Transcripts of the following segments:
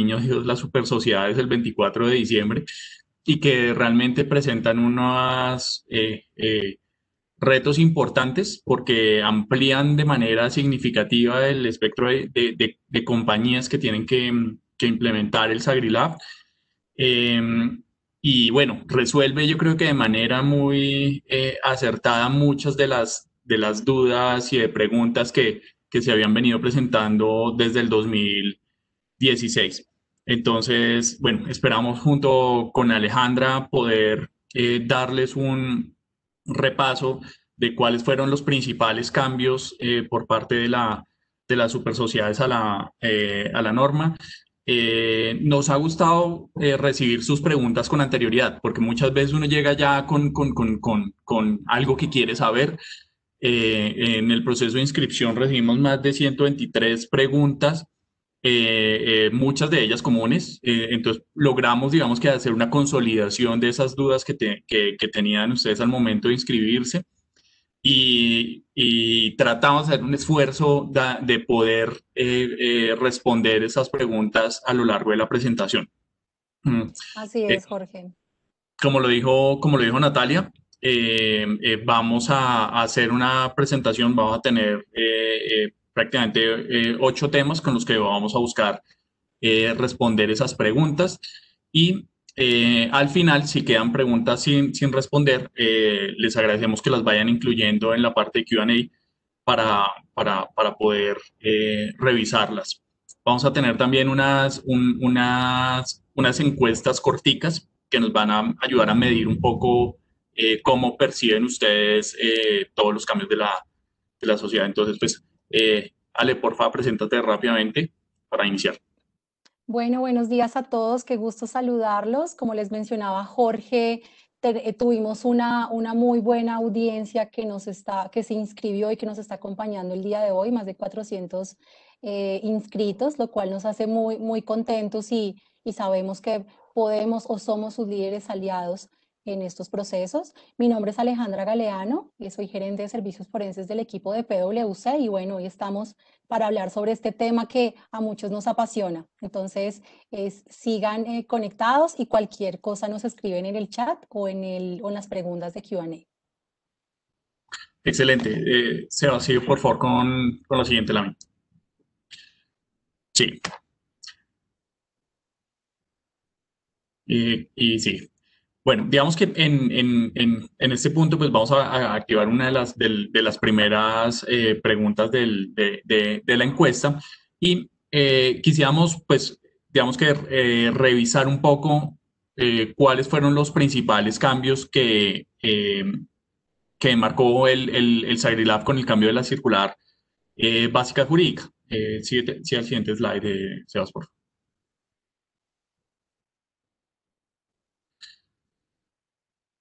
Niño Dios, las super sociedades el 24 de diciembre y que realmente presentan unos retos importantes porque amplían de manera significativa el espectro de compañías que tienen que implementar el SagriLab. Eh, y bueno, resuelve yo creo que de manera muy acertada muchas de las dudas y de preguntas que se habían venido presentando desde el 2016. Entonces, bueno, esperamos junto con Alejandra poder darles un repaso de cuáles fueron los principales cambios por parte de las super sociedades a la norma. Nos ha gustado recibir sus preguntas con anterioridad, porque muchas veces uno llega ya con algo que quiere saber. En el proceso de inscripción recibimos más de 123 preguntas, muchas de ellas comunes. Entonces logramos, digamos que hacer una consolidación de esas dudas que tenían ustedes al momento de inscribirse y tratamos de hacer un esfuerzo de poder responder esas preguntas a lo largo de la presentación. Mm, Así eh, es, Jorge. como lo dijo Natalia, vamos a hacer una presentación, vamos a tener prácticamente 8 temas con los que vamos a buscar responder esas preguntas y al final, si quedan preguntas sin responder, les agradecemos que las vayan incluyendo en la parte de Q&A para poder revisarlas. Vamos a tener también unas encuestas corticas que nos van a ayudar a medir un poco cómo perciben ustedes todos los cambios de la sociedad. Entonces, pues, Ale, porfa, preséntate rápidamente para iniciar. Bueno, buenos días a todos, qué gusto saludarlos. Como les mencionaba Jorge, tuvimos una muy buena audiencia que se inscribió y que nos está acompañando el día de hoy, más de 400 inscritos, lo cual nos hace muy contentos y sabemos que podemos o somos sus líderes aliados en estos procesos. Mi nombre es Alejandra Galeano y soy gerente de servicios forenses del equipo de PwC y bueno, hoy estamos para hablar sobre este tema que a muchos nos apasiona. Entonces, sigan conectados y cualquier cosa nos escriben en el chat o en las preguntas de Q&A. Excelente. Seba, sigue por favor con la siguiente lámina. Sí, y sí. Bueno, digamos que en este punto pues vamos a activar una de las primeras preguntas de la encuesta y quisiéramos pues digamos que revisar un poco cuáles fueron los principales cambios que marcó el SagriLab con el cambio de la circular básica jurídica. Sí, al siguiente slide, Sebas, por favor.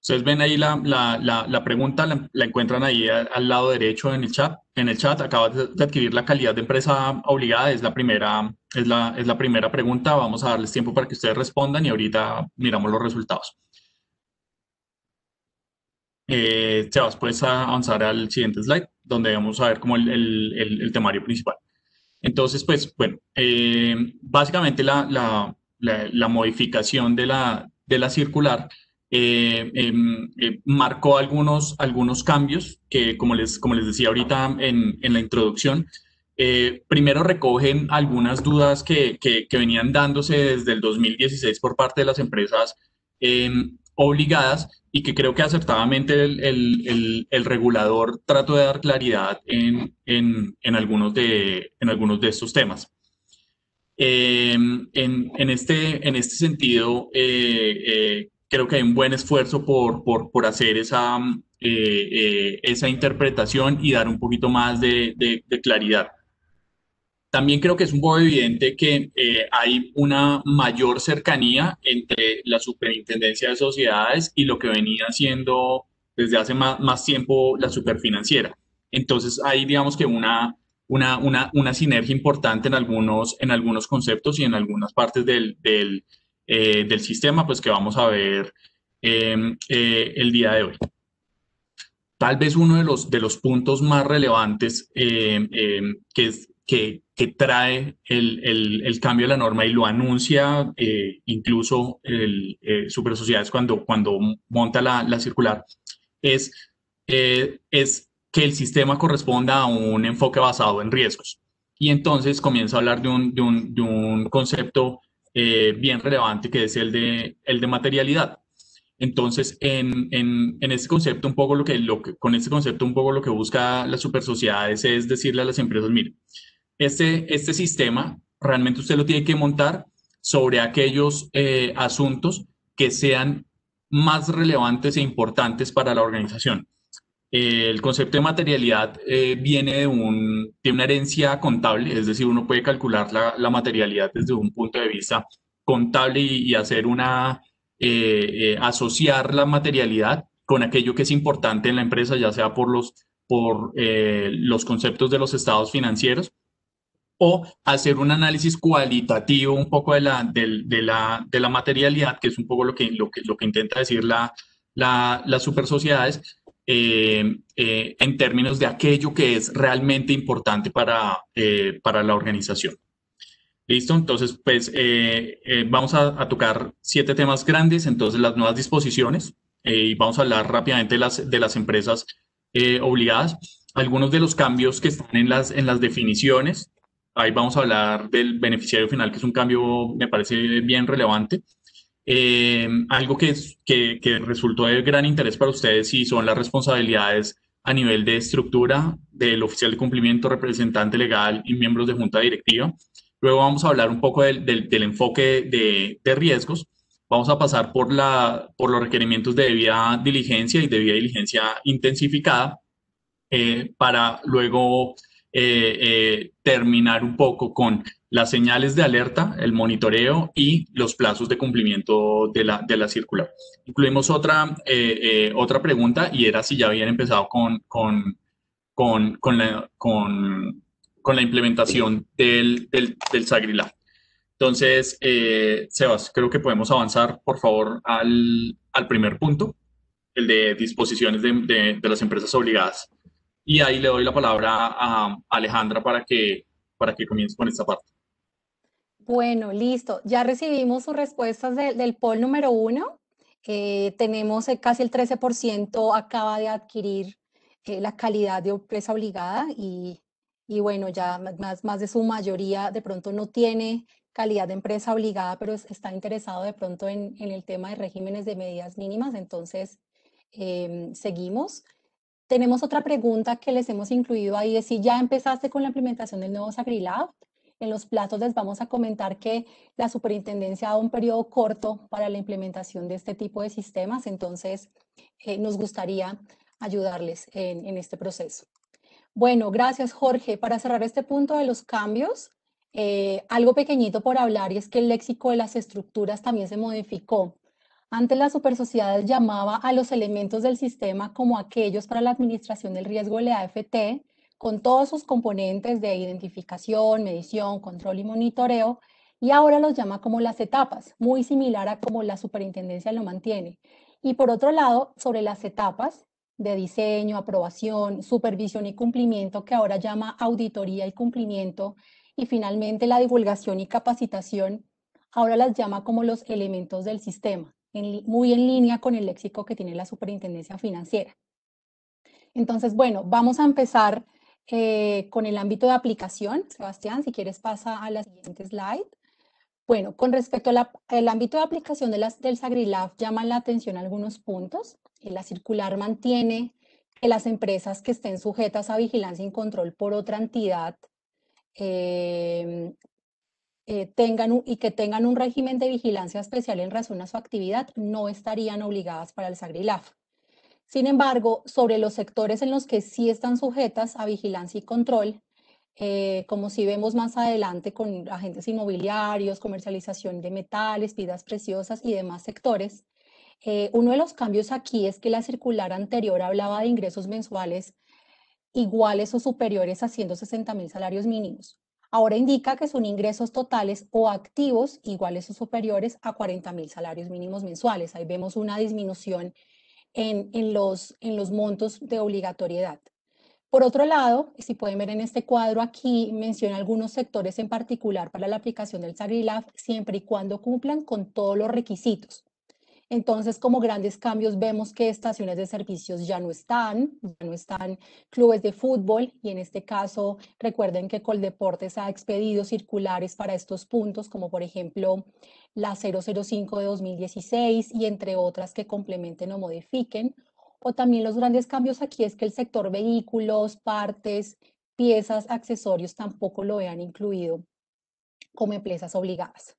Ustedes ven ahí la pregunta, la encuentran ahí al lado derecho en el chat. En el chat acabas de adquirir la calidad de empresa obligada, es la primera pregunta. Vamos a darles tiempo para que ustedes respondan y ahorita miramos los resultados. Sebas, puedes avanzar al siguiente slide, donde vamos a ver como el temario principal. Entonces, pues, bueno, básicamente la modificación de la circular marcó algunos cambios que, como les decía ahorita en la introducción, primero recogen algunas dudas que venían dándose desde el 2016 por parte de las empresas obligadas y que creo que acertadamente el regulador trató de dar claridad en algunos de estos temas. En este sentido, creo que hay un buen esfuerzo por hacer esa interpretación y dar un poquito más de claridad. También creo que es un poco evidente que hay una mayor cercanía entre la Superintendencia de Sociedades y lo que venía haciendo desde hace más tiempo la Superfinanciera. Entonces hay, digamos que una sinergia importante en algunos conceptos y en algunas partes del sistema, pues que vamos a ver el día de hoy. Tal vez uno de los puntos más relevantes que trae el cambio de la norma y lo anuncia incluso Super Sociedades cuando monta la circular, es, es que el sistema corresponda a un enfoque basado en riesgos. Y entonces comienza a hablar de un concepto bien relevante que es el de materialidad. Entonces, en este concepto, un poco con este concepto, un poco lo que busca las super sociedades es decirle a las empresas, miren, este sistema realmente usted lo tiene que montar sobre aquellos asuntos que sean más relevantes e importantes para la organización. El concepto de materialidad viene de una herencia contable, es decir, uno puede calcular la materialidad desde un punto de vista contable y hacer asociar la materialidad con aquello que es importante en la empresa, ya sea por los conceptos de los estados financieros o hacer un análisis cualitativo un poco de la materialidad, que es un poco lo que intenta decir las super sociedades, en términos de aquello que es realmente importante para la organización. ¿Listo? Entonces, pues vamos a tocar 7 temas grandes, entonces las nuevas disposiciones, y vamos a hablar rápidamente de las empresas obligadas, algunos de los cambios que están en las definiciones, ahí vamos a hablar del beneficiario final, que es un cambio, me parece bien relevante. Algo que resultó de gran interés para ustedes y son las responsabilidades a nivel de estructura del oficial de cumplimiento, representante legal y miembros de junta directiva. Luego vamos a hablar un poco del enfoque de riesgos. Vamos a pasar por los requerimientos de debida diligencia y debida diligencia intensificada para luego terminar un poco con las señales de alerta, el monitoreo y los plazos de cumplimiento de la circular. Incluimos otra pregunta y era si ya habían empezado con la implementación del SAGRILAB. Entonces, Sebas, creo que podemos avanzar, por favor, al primer punto, el de disposiciones de las empresas obligadas. Y ahí le doy la palabra a Alejandra para que comience con esta parte. Bueno, listo. Ya recibimos sus respuestas del poll número 1. Tenemos casi el 13% acaba de adquirir la calidad de empresa obligada y bueno, ya más de su mayoría de pronto no tiene calidad de empresa obligada, pero está interesado de pronto en el tema de regímenes de medidas mínimas. Entonces, seguimos. Tenemos otra pregunta que les hemos incluido ahí, es si ya empezaste con la implementación del nuevo SAGRILAB. En los platos les vamos a comentar que la superintendencia ha dado un periodo corto para la implementación de este tipo de sistemas, entonces nos gustaría ayudarles en este proceso. Bueno, gracias Jorge. Para cerrar este punto de los cambios, algo pequeñito por hablar y es que el léxico de las estructuras también se modificó. Antes las supersociedades llamaba a los elementos del sistema como aquellos para la administración del riesgo de la AFT, con todos sus componentes de identificación, medición, control y monitoreo, y ahora los llama como las etapas, muy similar a como la superintendencia lo mantiene. Y por otro lado, sobre las etapas de diseño, aprobación, supervisión y cumplimiento, que ahora llama auditoría y cumplimiento, y finalmente la divulgación y capacitación, ahora las llama como los elementos del sistema, muy en línea con el léxico que tiene la superintendencia financiera. Entonces, bueno, vamos a empezar con el ámbito de aplicación. Sebastián, si quieres pasa a la siguiente slide. Bueno, con respecto al ámbito de aplicación del SAGRILAB, llaman la atención algunos puntos. La circular mantiene que las empresas que estén sujetas a vigilancia y control por otra entidad que tengan un régimen de vigilancia especial en razón a su actividad no estarían obligadas para el SAGRILAB. Sin embargo, sobre los sectores en los que sí están sujetas a vigilancia y control, como si vemos más adelante con agentes inmobiliarios, comercialización de metales, piedras preciosas y demás sectores, uno de los cambios aquí es que la circular anterior hablaba de ingresos mensuales iguales o superiores a 160.000 salarios mínimos. Ahora indica que son ingresos totales o activos iguales o superiores a 40.000 salarios mínimos mensuales. Ahí vemos una disminución en los montos de obligatoriedad. Por otro lado, si pueden ver en este cuadro aquí, menciona algunos sectores en particular para la aplicación del SAGRILAF, siempre y cuando cumplan con todos los requisitos. Entonces, como grandes cambios, vemos que estaciones de servicios ya no están clubes de fútbol, y en este caso, recuerden que Coldeportes ha expedido circulares para estos puntos, como por ejemplo la 005 de 2016 y entre otras que complementen o modifiquen. O también los grandes cambios aquí es que el sector vehículos, partes, piezas, accesorios tampoco lo vean incluido como empresas obligadas.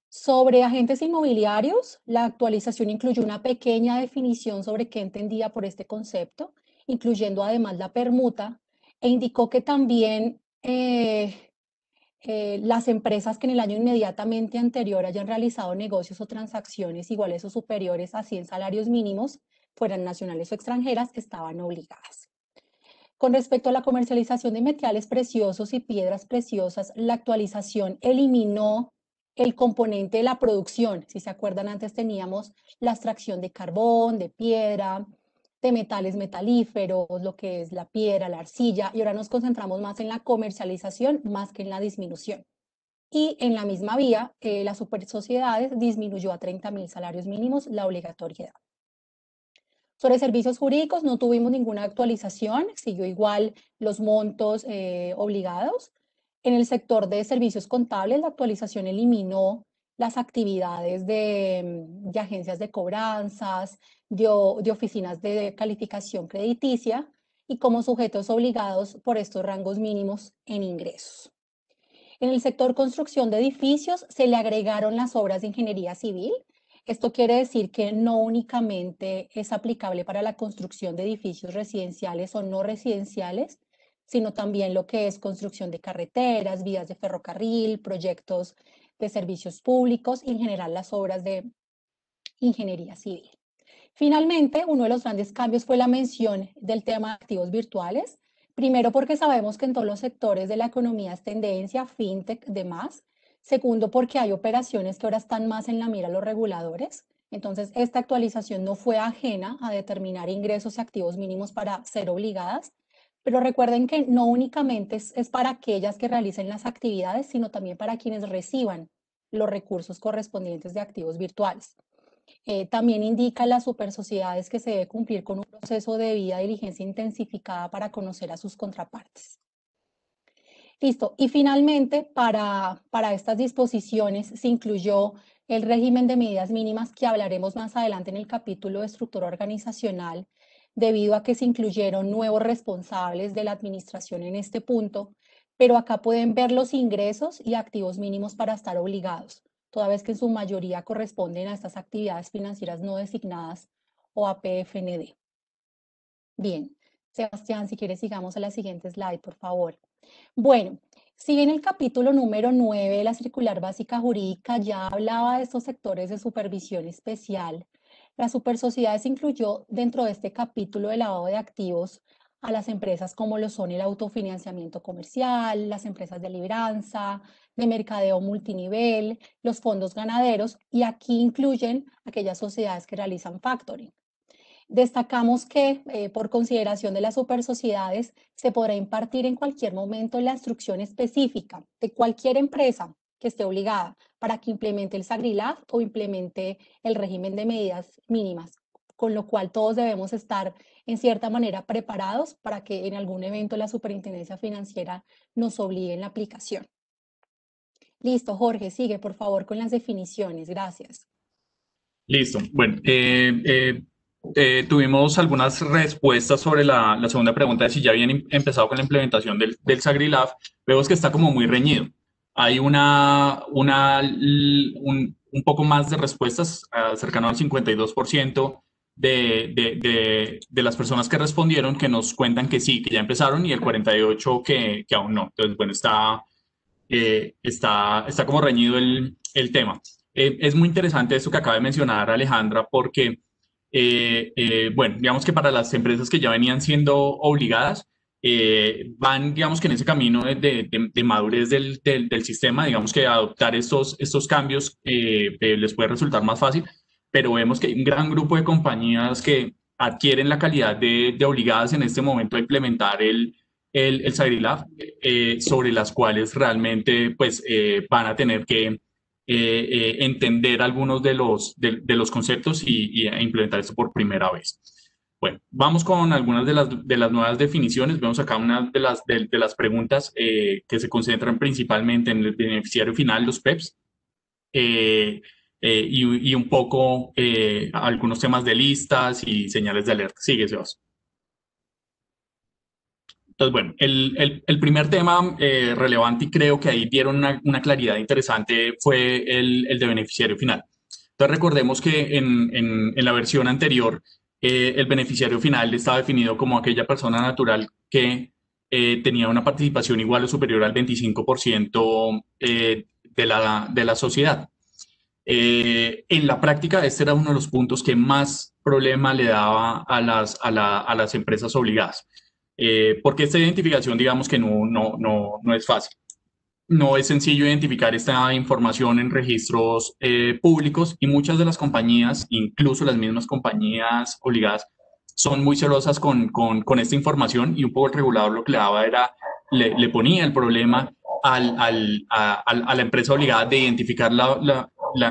Sobre agentes inmobiliarios, la actualización incluyó una pequeña definición sobre qué entendía por este concepto, incluyendo además la permuta, e indicó que también las empresas que en el año inmediatamente anterior hayan realizado negocios o transacciones iguales o superiores a 100 salarios mínimos, fueran nacionales o extranjeras, estaban obligadas. Con respecto a la comercialización de metales preciosos y piedras preciosas, la actualización eliminó el componente de la producción. Si se acuerdan, antes teníamos la extracción de carbón, de piedra, de metales metalíferos, lo que es la piedra, la arcilla, y ahora nos concentramos más en la comercialización más que en la disminución. Y en la misma vía, las supersociedades disminuyó a 30.000 salarios mínimos la obligatoriedad. Sobre servicios jurídicos no tuvimos ninguna actualización, siguió igual los montos obligados. En el sector de servicios contables, la actualización eliminó las actividades de agencias de cobranzas, de oficinas de calificación crediticia y como sujetos obligados por estos rangos mínimos en ingresos. En el sector construcción de edificios se le agregaron las obras de ingeniería civil. Esto quiere decir que no únicamente es aplicable para la construcción de edificios residenciales o no residenciales, sino también lo que es construcción de carreteras, vías de ferrocarril, proyectos de servicios públicos y en general las obras de ingeniería civil. Finalmente, uno de los grandes cambios fue la mención del tema de activos virtuales. Primero, porque sabemos que en todos los sectores de la economía es tendencia, fintech, demás. Segundo, porque hay operaciones que ahora están más en la mira de los reguladores. Entonces, esta actualización no fue ajena a determinar ingresos y activos mínimos para ser obligadas. Pero recuerden que no únicamente es para aquellas que realicen las actividades, sino también para quienes reciban los recursos correspondientes de activos virtuales. También indica las supersociedades que se debe cumplir con un proceso de debida diligencia intensificada para conocer a sus contrapartes. Listo. Y finalmente, para estas disposiciones se incluyó el régimen de medidas mínimas que hablaremos más adelante en el capítulo de estructura organizacional, debido a que se incluyeron nuevos responsables de la administración en este punto, pero acá pueden ver los ingresos y activos mínimos para estar obligados, toda vez que en su mayoría corresponden a estas actividades financieras no designadas o a PFND. Bien, Sebastián, si quieres sigamos a la siguiente slide, por favor. Bueno, si bien el capítulo número 9 de la Circular Básica Jurídica ya hablaba de estos sectores de supervisión especial, la supersociedad se incluyó dentro de este capítulo de lavado de activos a las empresas como lo son el autofinanciamiento comercial, las empresas de libranza, de mercadeo multinivel, los fondos ganaderos, y aquí incluyen aquellas sociedades que realizan factoring. Destacamos que, por consideración de las supersociedades, se podrá impartir en cualquier momento la instrucción específica de cualquier empresa que esté obligada para que implemente el SAGRILAF o implemente el régimen de medidas mínimas, con lo cual todos debemos estar en cierta manera preparados para que en algún evento la Superintendencia Financiera nos obligue en la aplicación. Listo, Jorge, sigue por favor con las definiciones. Gracias. Listo. Bueno, tuvimos algunas respuestas sobre la segunda pregunta de si ya habían empezado con la implementación del SAGRILAF. Vemos que está como muy reñido. Hay un poco más de respuestas, cercano al 52% de las personas que respondieron que nos cuentan que sí, que ya empezaron, y el 48% que aún no. Entonces, bueno, está como reñido el tema. Es muy interesante esto que acaba de mencionar Alejandra, porque, bueno, digamos que para las empresas que ya venían siendo obligadas, van, digamos que en ese camino de madurez del sistema, digamos que adoptar estos cambios les puede resultar más fácil, pero vemos que hay un gran grupo de compañías que adquieren la calidad de obligadas en este momento a implementar el SagriLab, sobre las cuales realmente pues, van a tener que entender algunos de los conceptos y implementar esto por primera vez. Bueno, vamos con algunas de las nuevas definiciones. Vemos acá una de las preguntas que se concentran principalmente en el beneficiario final, los PEPs, y un poco algunos temas de listas y señales de alerta. Sigue, Sebas. Entonces, bueno, el primer tema relevante, y creo que ahí dieron una claridad interesante, fue el de beneficiario final. Entonces, recordemos que en la versión anterior, el beneficiario final estaba definido como aquella persona natural que tenía una participación igual o superior al 25% de la sociedad. En la práctica, este era uno de los puntos que más problema le daba a las empresas obligadas. Porque esta identificación, digamos que no es fácil. No es sencillo identificar esta información en registros públicos, y muchas de las compañías, incluso las mismas compañías obligadas, son muy celosas con esta información, y un poco el regulador lo que le daba era, le ponía el problema a la empresa obligada de identificar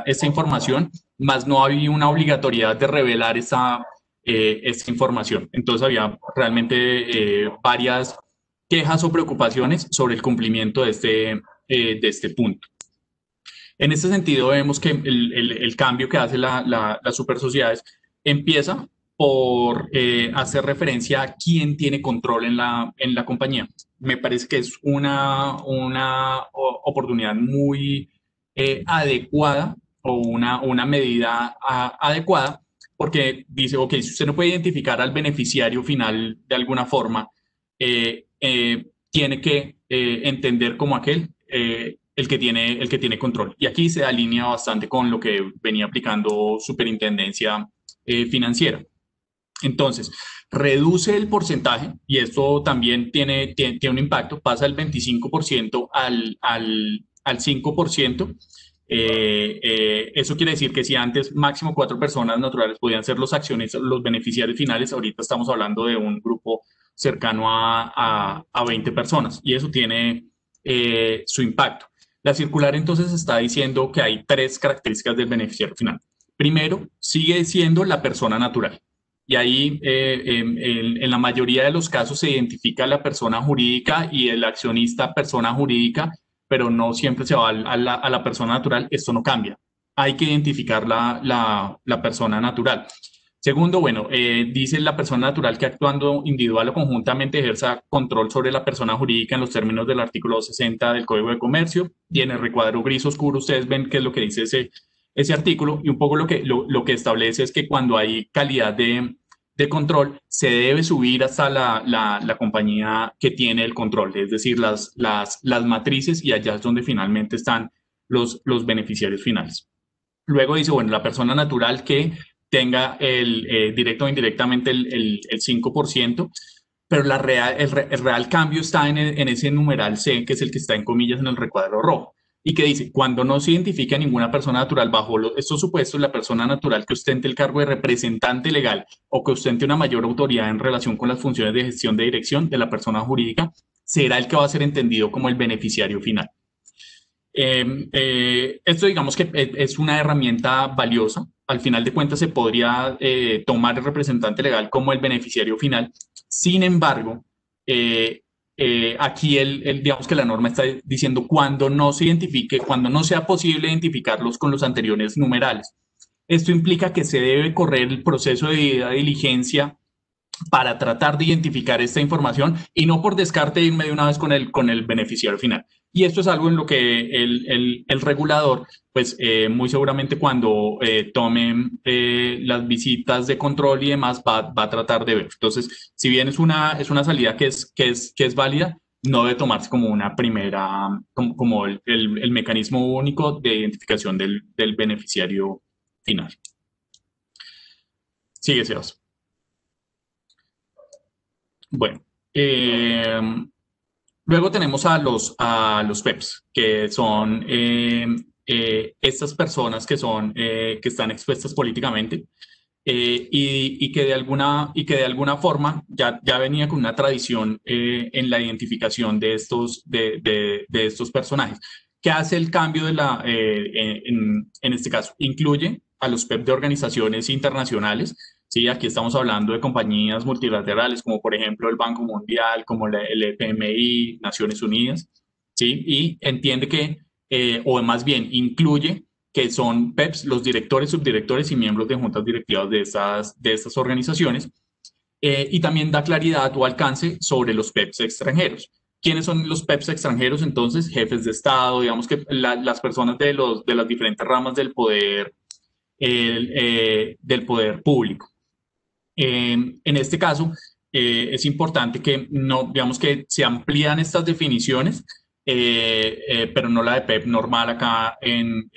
esta información, más no había una obligatoriedad de revelar esta información. Entonces había realmente varias quejas o preocupaciones sobre el cumplimiento de este punto. En este sentido, vemos que el cambio que hace las super sociedades empieza por hacer referencia a quién tiene control en la compañía. Me parece que es una oportunidad muy adecuada, o una medida adecuada, porque dice, ok, si usted no puede identificar al beneficiario final de alguna forma, tiene que entender como aquel el que tiene control. Y aquí se alinea bastante con lo que venía aplicando Superintendencia Financiera. Entonces, reduce el porcentaje, y esto también tiene un impacto, pasa del 25% al 5%. Eso quiere decir que si antes máximo 4 personas naturales podían ser los accionistas, los beneficiarios finales, ahorita estamos hablando de un grupo cercano a 20 personas, y eso tiene su impacto. La circular entonces está diciendo que hay 3 características del beneficiario final. Primero, sigue siendo la persona natural. Y ahí, en la mayoría de los casos, se identifica la persona jurídica y el accionista persona jurídica, pero no siempre se va a la persona natural. Esto no cambia. Hay que identificar la persona natural. Segundo, bueno, dice la persona natural que, actuando individual o conjuntamente, ejerza control sobre la persona jurídica en los términos del artículo 260 del Código de Comercio. Y en el recuadro gris oscuro ustedes ven qué es lo que dice ese artículo, y un poco lo que establece es que cuando hay calidad de control, se debe subir hasta la compañía que tiene el control, es decir, las matrices, y allá es donde finalmente están los beneficiarios finales. Luego dice, bueno, la persona natural que tenga directo o indirectamente el 5%, pero el real cambio está en ese numeral C, que es el que está en comillas en el recuadro rojo, y que dice, cuando no se identifique a ninguna persona natural bajo estos supuestos, la persona natural que ostente el cargo de representante legal o que ostente una mayor autoridad en relación con las funciones de gestión de dirección de la persona jurídica, será el que va a ser entendido como el beneficiario final. Esto, digamos que es una herramienta valiosa. Al final de cuentas, se podría tomar el representante legal como el beneficiario final. Sin embargo, aquí digamos que la norma está diciendo cuando no se identifique, cuando no sea posible identificarlos con los anteriores numerales. Esto implica que se debe correr el proceso de diligencia para tratar de identificar esta información, y no por descarte irme de una vez con el beneficiario final. Y esto es algo en lo que el regulador, pues muy seguramente cuando tomen las visitas de control y demás, va a tratar de ver. Entonces, si bien es una salida que es válida, no debe tomarse como una primera, como el mecanismo único de identificación del beneficiario final. Sigue, Sebas. Bueno, luego tenemos a los PEPs, que son estas personas que están expuestas políticamente. y que de alguna forma ya venía con una tradición en la identificación de estos personajes. ¿Qué hace el cambio en este caso? Incluye a los PEP de organizaciones internacionales. Sí, aquí estamos hablando de compañías multilaterales como por ejemplo el Banco Mundial, como el FMI, Naciones Unidas, ¿sí? Y entiende que, o más bien incluye que son PEPs, los directores, subdirectores y miembros de juntas directivas de estas organizaciones, y también da claridad o alcance sobre los PEPs extranjeros. ¿Quiénes son los PEPs extranjeros? Entonces, jefes de Estado, digamos que las personas de las diferentes ramas del poder público. En este caso, es importante que no, digamos que se amplían estas definiciones, pero no la de PEP normal acá en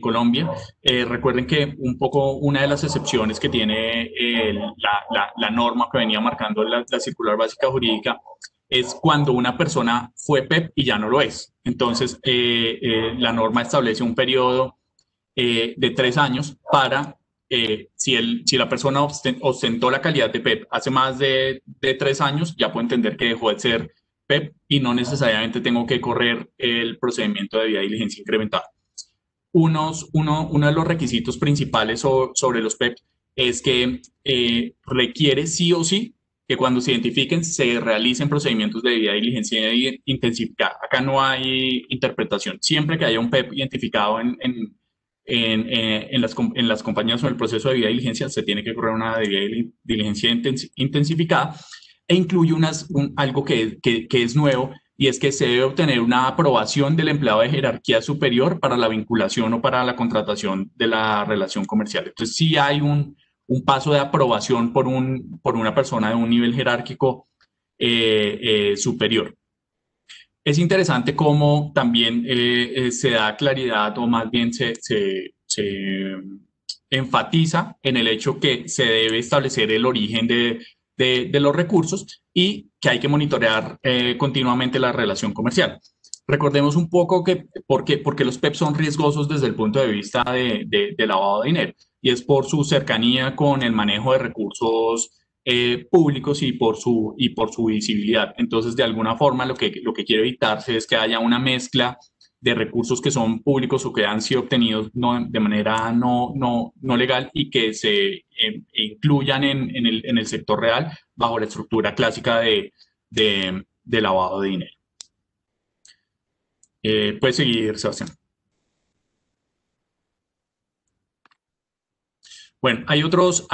Colombia. Recuerden que un poco una de las excepciones que tiene la norma que venía marcando la circular básica jurídica es cuando una persona fue PEP y ya no lo es. Entonces, la norma establece un periodo de 3 años para si la persona ostentó la calidad de PEP hace más de 3 años, ya puedo entender que dejó de ser PEP y no necesariamente tengo que correr el procedimiento de debida diligencia incrementada. Uno de los requisitos principales sobre los PEP es que requiere sí o sí que cuando se identifiquen se realicen procedimientos de debida diligencia intensificada. Acá no hay interpretación. Siempre que haya un PEP identificado en las compañías o en el proceso de debida diligencia, se tiene que correr una debida diligencia intensificada e incluye algo que es nuevo, y es que se debe obtener una aprobación del empleado de jerarquía superior para la vinculación o para la contratación de la relación comercial. Entonces, sí hay un paso de aprobación por una persona de un nivel jerárquico superior. Es interesante cómo también se da claridad, o más bien se enfatiza en el hecho que se debe establecer el origen de los recursos y que hay que monitorear continuamente la relación comercial. Recordemos un poco porque los PEP son riesgosos desde el punto de vista de lavado de dinero, y es por su cercanía con el manejo de recursos públicos y por su visibilidad. Entonces, de alguna forma, lo que quiere evitarse es que haya una mezcla de recursos que son públicos o que han sido obtenidos de manera no legal y que se incluyan en el sector real bajo la estructura clásica de lavado de dinero. Puedes seguir, Sebastián. Bueno, hay otros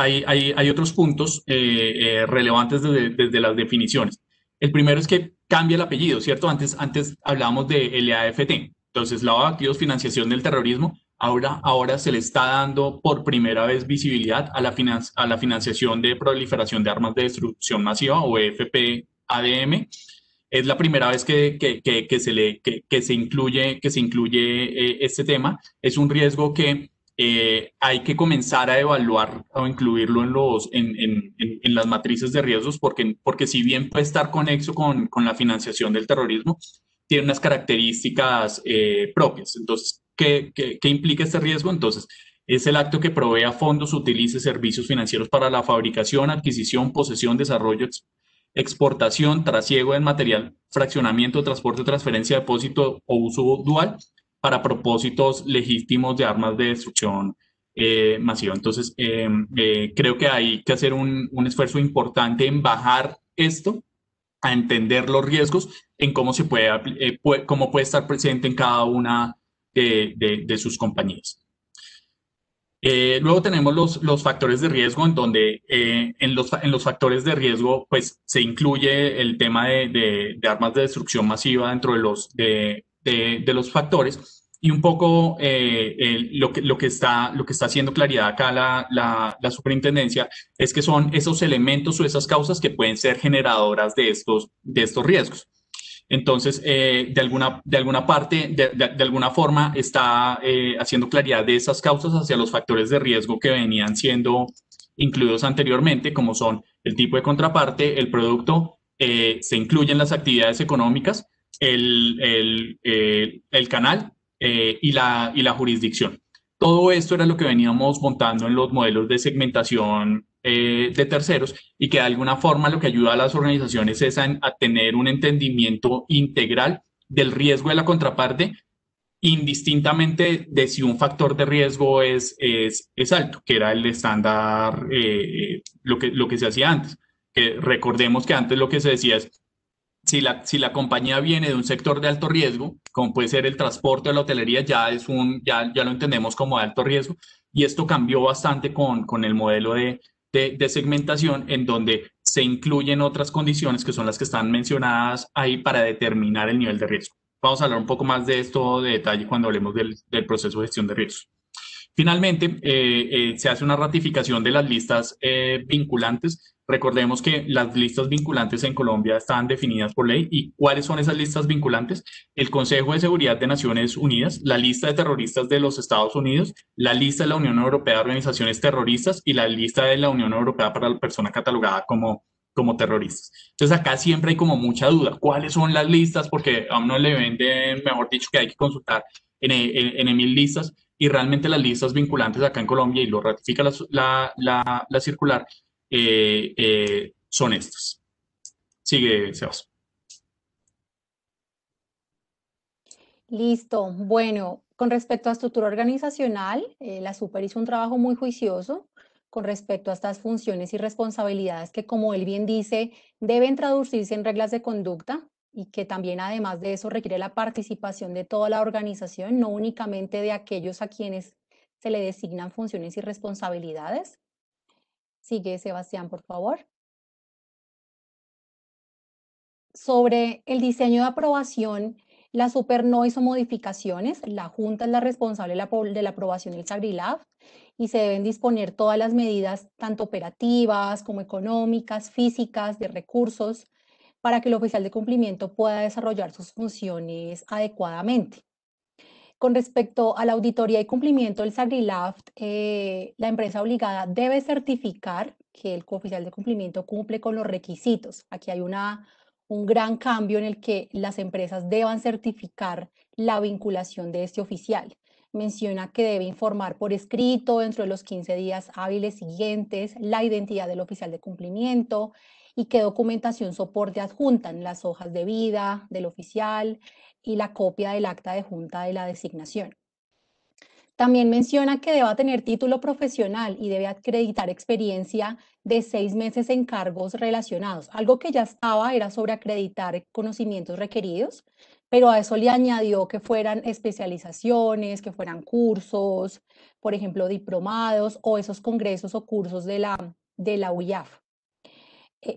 puntos relevantes desde las definiciones. El primero es que cambia el apellido, ¿cierto? Antes hablábamos de LAFT. Entonces, lavado de activos, financiación del terrorismo. Ahora se le está dando por primera vez visibilidad a la financiación de proliferación de armas de destrucción masiva, o FPADM. Es la primera vez que se incluye este tema. Es un riesgo que hay que comenzar a evaluar o incluirlo en las matrices de riesgos, porque si bien puede estar conexo con la financiación del terrorismo, tiene unas características propias. Entonces, ¿qué implica este riesgo? Entonces, es el acto que provea fondos, utilice servicios financieros para la fabricación, adquisición, posesión, desarrollo, exportación, trasiego de material, fraccionamiento, transporte, transferencia, depósito o uso dual para propósitos legítimos de armas de destrucción masiva. Entonces, creo que hay que hacer un esfuerzo importante en bajar esto, a entender los riesgos, en cómo cómo puede estar presente en cada una de sus compañías. Luego tenemos los factores de riesgo, en donde en los factores de riesgo pues se incluye el tema de armas de destrucción masiva dentro de los factores, y un poco lo que está haciendo claridad acá la superintendencia es que son esos elementos o esas causas que pueden ser generadoras de estos riesgos. Entonces, de alguna forma está haciendo claridad de esas causas hacia los factores de riesgo que venían siendo incluidos anteriormente, como son el tipo de contraparte, el producto, se incluyen las actividades económicas, el canal y la jurisdicción. Todo esto era lo que veníamos montando en los modelos de segmentación de terceros y que de alguna forma lo que ayuda a las organizaciones es a tener un entendimiento integral del riesgo de la contraparte, indistintamente de si un factor de riesgo es alto, que era el estándar, lo que se hacía antes. Que recordemos que antes lo que se decía es, si la compañía viene de un sector de alto riesgo, como puede ser el transporte o la hotelería, ya lo entendemos como de alto riesgo. Y esto cambió bastante con el modelo de segmentación, en donde se incluyen otras condiciones que son las que están mencionadas ahí para determinar el nivel de riesgo. Vamos a hablar un poco más de esto de detalle cuando hablemos del proceso de gestión de riesgos. Finalmente, se hace una ratificación de las listas vinculantes. Recordemos que las listas vinculantes en Colombia están definidas por ley. ¿Y cuáles son esas listas vinculantes? El Consejo de Seguridad de Naciones Unidas, la lista de terroristas de los Estados Unidos, la lista de la Unión Europea de Organizaciones Terroristas y la lista de la Unión Europea para la persona catalogada como terroristas. Entonces acá siempre hay como mucha duda. ¿Cuáles son las listas? Porque a uno le venden, mejor dicho, que hay que consultar en mil listas, y realmente las listas vinculantes acá en Colombia, y lo ratifica la circular, son estas. Sigue, Sebas. Listo. Bueno, con respecto a estructura organizacional, la Super hizo un trabajo muy juicioso con respecto a estas funciones y responsabilidades que, como él bien dice, deben traducirse en reglas de conducta y que también, además de eso, requiere la participación de toda la organización, no únicamente de aquellos a quienes se le designan funciones y responsabilidades. Sigue, Sebastián, por favor. Sobre el diseño de aprobación, la Super no hizo modificaciones. La Junta es la responsable de la aprobación del SAGRILAF y se deben disponer todas las medidas, tanto operativas como económicas, físicas, de recursos, para que el oficial de cumplimiento pueda desarrollar sus funciones adecuadamente. Con respecto a la auditoría y cumplimiento del SAGRILAF, la empresa obligada debe certificar que el oficial de cumplimiento cumple con los requisitos. Aquí hay un gran cambio en el que las empresas deban certificar la vinculación de este oficial. Menciona que debe informar por escrito dentro de los 15 días hábiles siguientes la identidad del oficial de cumplimiento y qué documentación soporte adjuntan las hojas de vida del oficial y la copia del acta de junta de la designación. También menciona que deba tener título profesional y debe acreditar experiencia de 6 meses en cargos relacionados. Algo que ya estaba era sobre acreditar conocimientos requeridos, pero a eso le añadió que fueran especializaciones, que fueran cursos, por ejemplo, diplomados o esos congresos o cursos de la UIAF.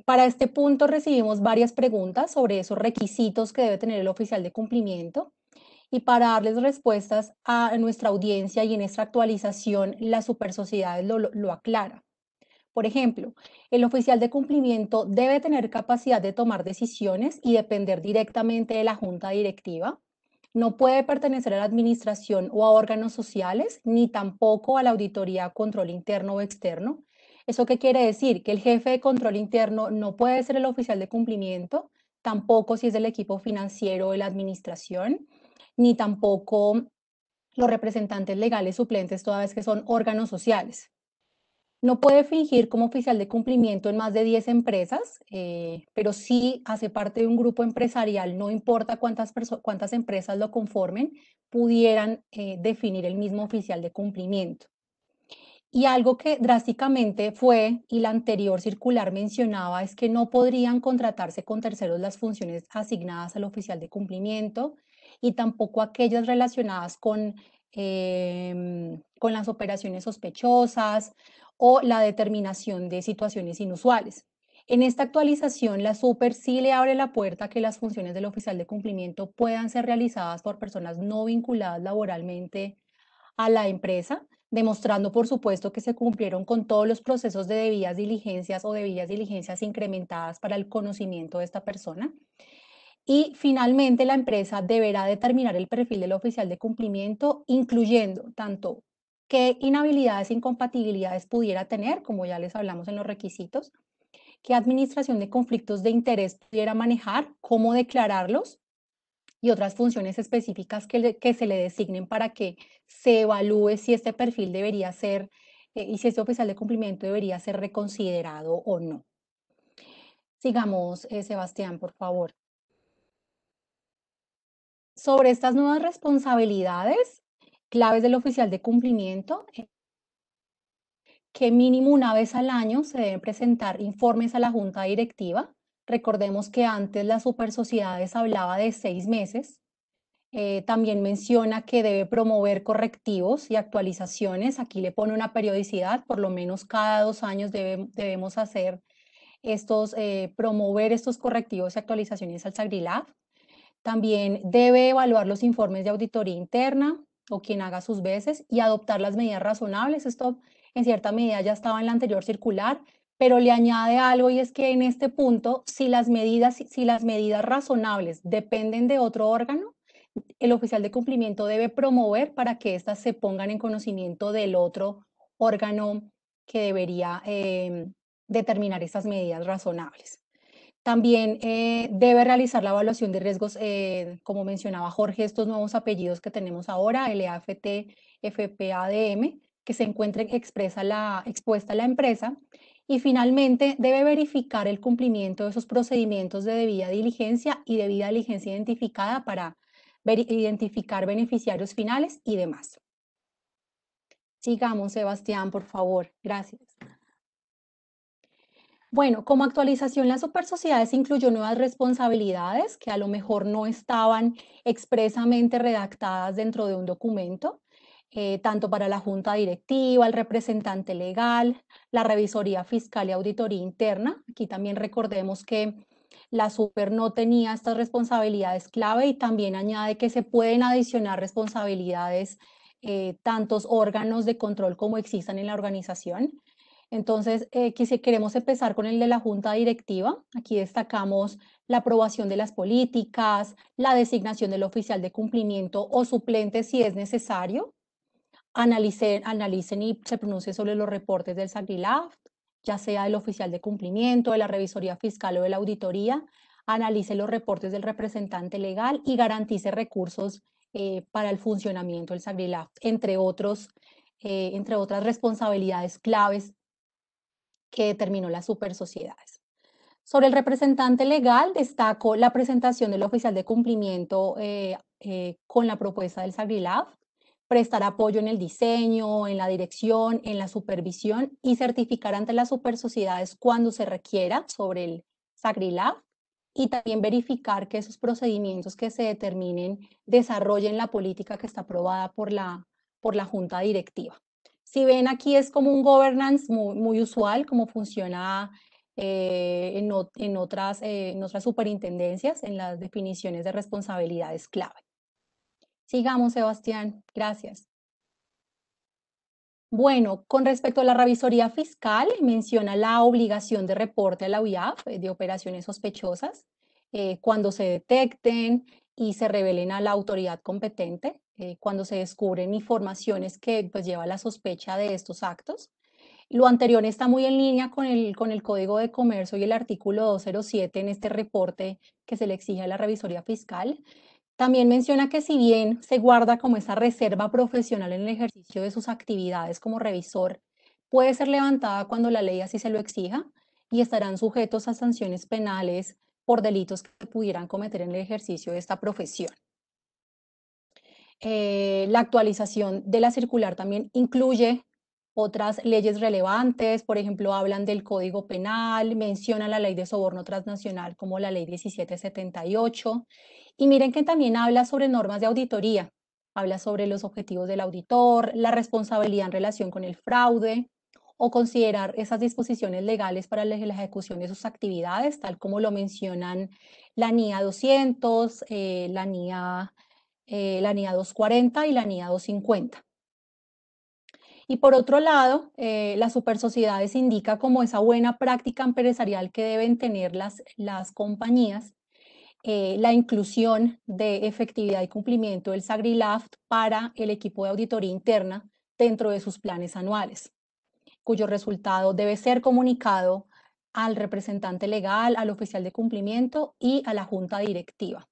Para este punto recibimos varias preguntas sobre esos requisitos que debe tener el oficial de cumplimiento, y para darles respuestas a nuestra audiencia y en esta actualización, la Super Sociedades lo aclara. Por ejemplo, el oficial de cumplimiento debe tener capacidad de tomar decisiones y depender directamente de la junta directiva. No puede pertenecer a la administración o a órganos sociales, ni tampoco a la auditoría, control interno o externo. ¿Eso qué quiere decir? Que el jefe de control interno no puede ser el oficial de cumplimiento, tampoco si es del equipo financiero de la administración, ni tampoco los representantes legales suplentes, toda vez que son órganos sociales. No puede fingir como oficial de cumplimiento en más de 10 empresas, pero sí hace parte de un grupo empresarial, no importa cuántas empresas lo conformen, pudieran definir el mismo oficial de cumplimiento. Y algo que drásticamente fue, y la anterior circular mencionaba, es que no podrían contratarse con terceros las funciones asignadas al oficial de cumplimiento y tampoco aquellas relacionadas con las operaciones sospechosas o la determinación de situaciones inusuales. En esta actualización, la Super sí le abre la puerta a que las funciones del oficial de cumplimiento puedan ser realizadas por personas no vinculadas laboralmente a la empresa, demostrando, por supuesto, que se cumplieron con todos los procesos de debidas diligencias o debidas diligencias incrementadas para el conocimiento de esta persona. Y finalmente, la empresa deberá determinar el perfil del oficial de cumplimiento, incluyendo tanto qué inhabilidades e incompatibilidades pudiera tener, como ya les hablamos en los requisitos, qué administración de conflictos de interés pudiera manejar, cómo declararlos, y otras funciones específicas que se le designen para que se evalúe si este perfil debería ser y si este oficial de cumplimiento debería ser reconsiderado o no. Sigamos, Sebastián, por favor. Sobre estas nuevas responsabilidades, claves del oficial de cumplimiento, que mínimo una vez al año se deben presentar informes a la junta directiva. Recordemos que antes las supersociedades hablaba de 6 meses. También menciona que debe promover correctivos y actualizaciones. Aquí le pone una periodicidad, por lo menos cada 2 años debemos hacer promover estos correctivos y actualizaciones al SAGRILAB. También debe evaluar los informes de auditoría interna o quien haga sus veces y adoptar las medidas razonables. Esto en cierta medida ya estaba en la anterior circular, pero le añade algo y es que en este punto, si las medidas razonables dependen de otro órgano, el oficial de cumplimiento debe promover para que éstas se pongan en conocimiento del otro órgano que debería determinar estas medidas razonables. También debe realizar la evaluación de riesgos, como mencionaba Jorge, estos nuevos apellidos que tenemos ahora, LAFT, FPADM, que se encuentren expuesta la empresa. Y finalmente, debe verificar el cumplimiento de esos procedimientos de debida diligencia y debida diligencia identificada para identificar beneficiarios finales y demás. Sigamos, Sebastián, por favor. Gracias. Bueno, como actualización, las supersociedades incluyó nuevas responsabilidades que a lo mejor no estaban expresamente redactadas dentro de un documento, tanto para la junta directiva, el representante legal, la revisoría fiscal y auditoría interna. Aquí también recordemos que la super no tenía estas responsabilidades clave y también añade que se pueden adicionar responsabilidades, tantos órganos de control como existan en la organización. Entonces, si queremos empezar con el de la junta directiva, aquí destacamos la aprobación de las políticas, la designación del oficial de cumplimiento o suplente si es necesario, analicen y se pronuncien sobre los reportes del SAGRILAF, ya sea del oficial de cumplimiento, de la revisoría fiscal o de la auditoría, analice los reportes del representante legal y garantice recursos para el funcionamiento del SAGRILAF, entre otras responsabilidades claves que determinó las supersociedades. Sobre el representante legal, destaco la presentación del oficial de cumplimiento con la propuesta del SAGRILAB, prestar apoyo en el diseño, en la dirección, en la supervisión y certificar ante las supersociedades cuando se requiera sobre el SAGRILAB y también verificar que esos procedimientos que se determinen desarrollen la política que está aprobada por la junta directiva. Si ven aquí es como un governance muy usual, como funciona en otras superintendencias, en las definiciones de responsabilidades clave. Sigamos, Sebastián. Gracias. Bueno, con respecto a la revisoría fiscal, menciona la obligación de reporte a la UIAF de operaciones sospechosas cuando se detecten y se revelen a la autoridad competente, cuando se descubren informaciones que pues, lleva a la sospecha de estos actos. Lo anterior está muy en línea con el Código de Comercio y el artículo 207 en este reporte que se le exige a la revisoría fiscal. También menciona que si bien se guarda como esa reserva profesional en el ejercicio de sus actividades como revisor, puede ser levantada cuando la ley así se lo exija y estarán sujetos a sanciones penales por delitos que pudieran cometer en el ejercicio de esta profesión. La actualización de la circular también incluye otras leyes relevantes, por ejemplo, hablan del Código Penal, mencionan la Ley de Soborno Transnacional como la Ley 1778, y miren que también habla sobre normas de auditoría, habla sobre los objetivos del auditor, la responsabilidad en relación con el fraude, o considerar esas disposiciones legales para la ejecución de sus actividades, tal como lo mencionan la NIA 200, la NIA 240 y la NIA 250. Y por otro lado, las supersociedades indica como esa buena práctica empresarial que deben tener las compañías, la inclusión de efectividad y cumplimiento del SAGRILAFT para el equipo de auditoría interna dentro de sus planes anuales, cuyo resultado debe ser comunicado al representante legal, al oficial de cumplimiento y a la junta directiva.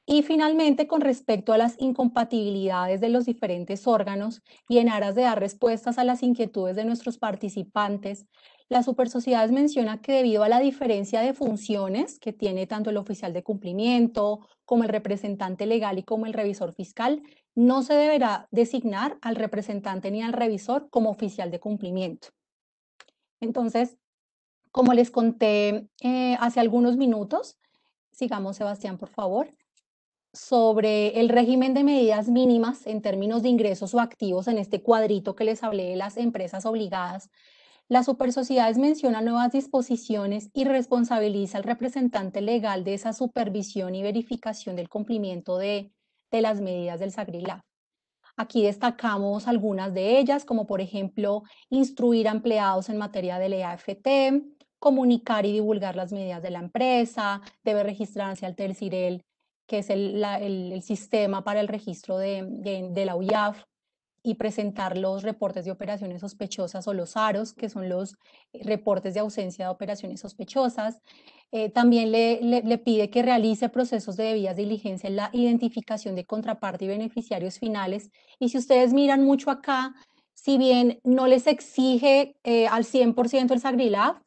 Y finalmente, con respecto a las incompatibilidades de los diferentes órganos y en aras de dar respuestas a las inquietudes de nuestros participantes, la Supersociedades menciona que debido a la diferencia de funciones que tiene tanto el oficial de cumplimiento como el representante legal y como el revisor fiscal, no se deberá designar al representante ni al revisor como oficial de cumplimiento. Entonces, como les conté hace algunos minutos, sigamos, Sebastián, por favor, sobre el régimen de medidas mínimas en términos de ingresos o activos en este cuadrito que les hablé de las empresas obligadas. Las supersociedades menciona nuevas disposiciones y responsabiliza al representante legal de esa supervisión y verificación del cumplimiento de las medidas del SAGRILAF. Aquí destacamos algunas de ellas, como por ejemplo, instruir a empleados en materia del EAFT, comunicar y divulgar las medidas de la empresa, debe registrarse al TELCIREL, que es el sistema para el registro de la UIAF, y presentar los reportes de operaciones sospechosas o los AROS, que son los reportes de ausencia de operaciones sospechosas. También le pide que realice procesos de debidas diligencia en la identificación de contraparte y beneficiarios finales. Y si ustedes miran mucho acá, si bien no les exige al 100% el SAGRILAF,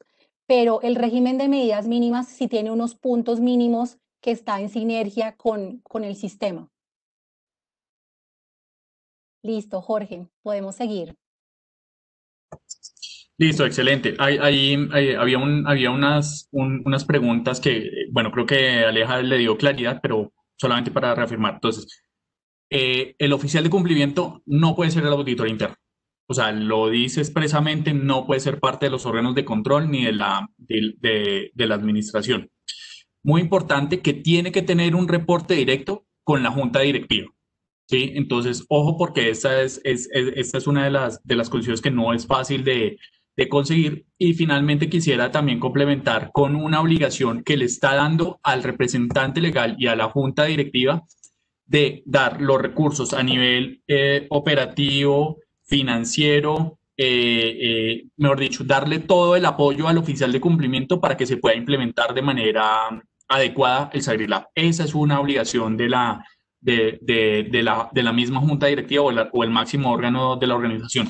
pero el régimen de medidas mínimas sí tiene unos puntos mínimos que está en sinergia con el sistema. Listo, Jorge, podemos seguir. Listo, excelente. Había unas preguntas que, bueno, creo que Aleja le dio claridad, pero solamente para reafirmar. Entonces, el oficial de cumplimiento no puede ser el auditor interno. O sea, lo dice expresamente, no puede ser parte de los órganos de control ni de la administración. Muy importante que tiene que tener un reporte directo con la junta directiva. ¿Sí? Entonces, ojo, porque esta es una de las condiciones que no es fácil de conseguir. Y finalmente quisiera también complementar con una obligación que le está dando al representante legal y a la junta directiva de dar los recursos a nivel operativo, financiero, mejor dicho, darle todo el apoyo al oficial de cumplimiento para que se pueda implementar de manera adecuada el SAGRILAB. Esa es una obligación de la misma junta directiva o el máximo órgano de la organización.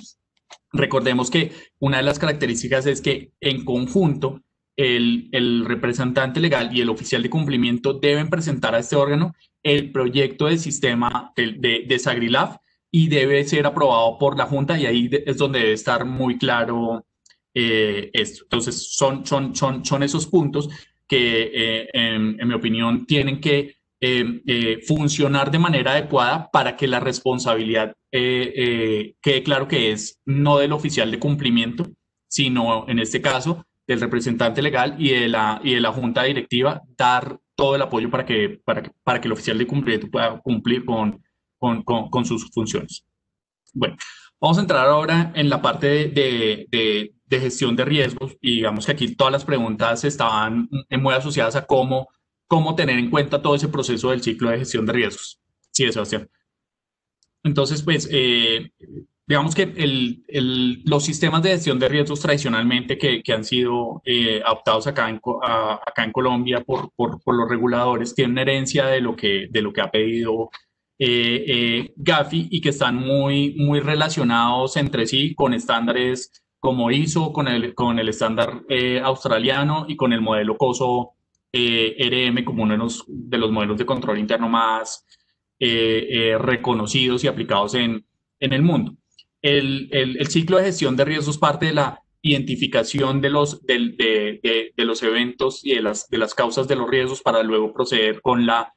Recordemos que una de las características es que en conjunto el representante legal y el oficial de cumplimiento deben presentar a este órgano el proyecto del sistema de SAGRILAF y debe ser aprobado por la Junta y ahí es donde debe estar muy claro esto. Entonces, son esos puntos que, en mi opinión, tienen que funcionar de manera adecuada para que la responsabilidad quede claro que es no del oficial de cumplimiento, sino en este caso del representante legal y de la junta directiva, dar todo el apoyo para que el oficial de cumplimiento pueda cumplir con sus funciones. Bueno, vamos a entrar ahora en la parte de gestión de riesgos y digamos que aquí todas las preguntas estaban muy asociadas a cómo tener en cuenta todo ese proceso del ciclo de gestión de riesgos. Sí, Sebastián. Entonces, pues, digamos que los sistemas de gestión de riesgos tradicionalmente que han sido adoptados acá en Colombia por los reguladores tienen una herencia de lo que ha pedido Gafi y que están muy relacionados entre sí con estándares como ISO, con el estándar australiano y con el modelo COSO RM como uno de los modelos de control interno más reconocidos y aplicados en el mundo. El ciclo de gestión de riesgos parte de la identificación de los eventos y de las causas de los riesgos para luego proceder con la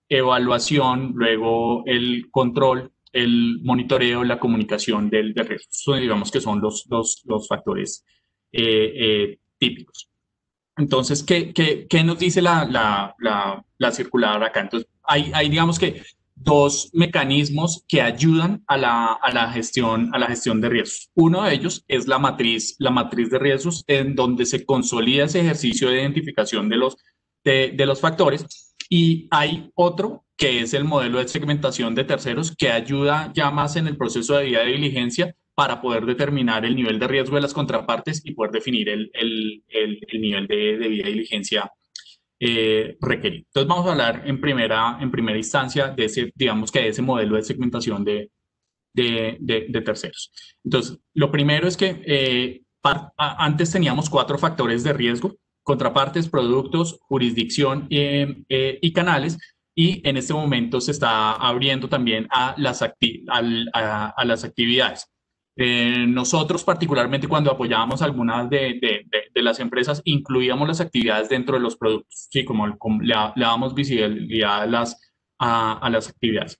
evaluación, luego el control, el monitoreo, la comunicación del riesgo. Eso, digamos que son los factores típicos. Entonces, ¿qué nos dice la circular acá? Entonces, hay, digamos que dos mecanismos que ayudan a la gestión de riesgos. Uno de ellos es la matriz de riesgos, en donde se consolida ese ejercicio de identificación de los factores. Y hay otro que es el modelo de segmentación de terceros, que ayuda ya más en el proceso de debida diligencia para poder determinar el nivel de riesgo de las contrapartes y poder definir el nivel de debida diligencia requerir. Entonces vamos a hablar en primera instancia de ese, digamos que de ese modelo de segmentación de terceros. Entonces, lo primero es que antes teníamos 4 factores de riesgo: contrapartes, productos, jurisdicción y canales, y en este momento se está abriendo también a las actividades. Nosotros, particularmente cuando apoyábamos algunas de las empresas, incluíamos las actividades dentro de los productos, ¿sí? Como le damos visibilidad a las actividades.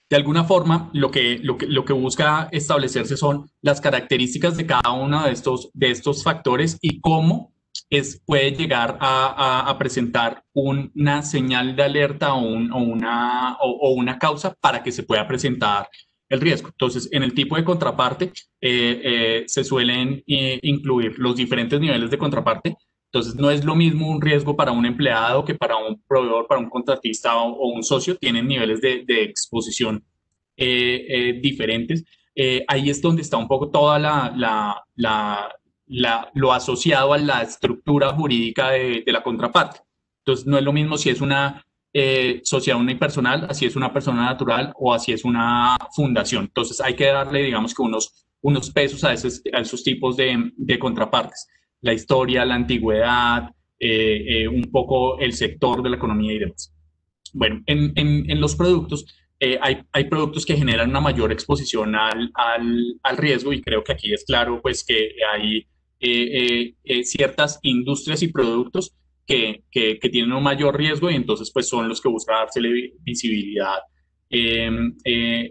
De alguna forma, lo que busca establecerse son las características de cada uno de estos factores y cómo puede llegar a presentar una señal de alerta o una causa para que se pueda presentar el riesgo. Entonces, en el tipo de contraparte se suelen incluir los diferentes niveles de contraparte. Entonces, no es lo mismo un riesgo para un empleado que para un proveedor, para un contratista o un socio. Tienen niveles de exposición diferentes. Ahí es donde está un poco toda lo asociado a la estructura jurídica de la contraparte. Entonces, no es lo mismo si es una sociedad unipersonal, así es una persona natural o así es una fundación. Entonces, hay que darle, digamos que unos pesos a esos tipos de contrapartes. La historia, la antigüedad, un poco el sector de la economía y demás. Bueno, en los productos hay productos que generan una mayor exposición al riesgo, y creo que aquí es claro pues que hay ciertas industrias y productos que tienen un mayor riesgo, y entonces pues son los que buscan dársele visibilidad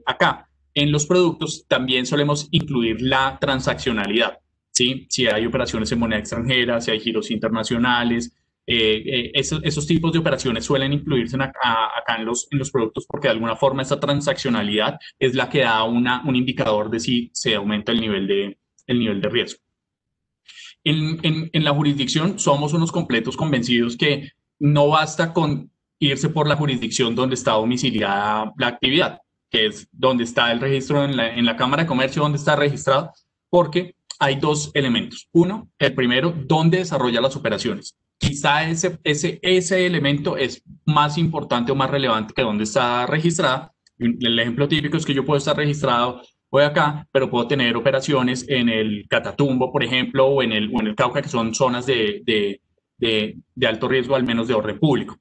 acá. En los productos también solemos incluir la transaccionalidad, ¿sí? Si hay operaciones en moneda extranjera, si hay giros internacionales, esos tipos de operaciones suelen incluirse acá en los productos, porque de alguna forma esa transaccionalidad es la que da un indicador de si se aumenta el nivel de riesgo. En la jurisdicción somos unos completos convencidos que no basta con irse por la jurisdicción donde está domiciliada la actividad, que es donde está el registro en la Cámara de Comercio, donde está registrado, porque hay 2 elementos. Uno, el primero, dónde desarrolla las operaciones. Quizá ese elemento es más importante o más relevante que dónde está registrada. El ejemplo típico es que yo puedo estar registrado hoy acá, pero puedo tener operaciones en el Catatumbo, por ejemplo, o en el Cauca, que son zonas de alto riesgo, al menos de orden público.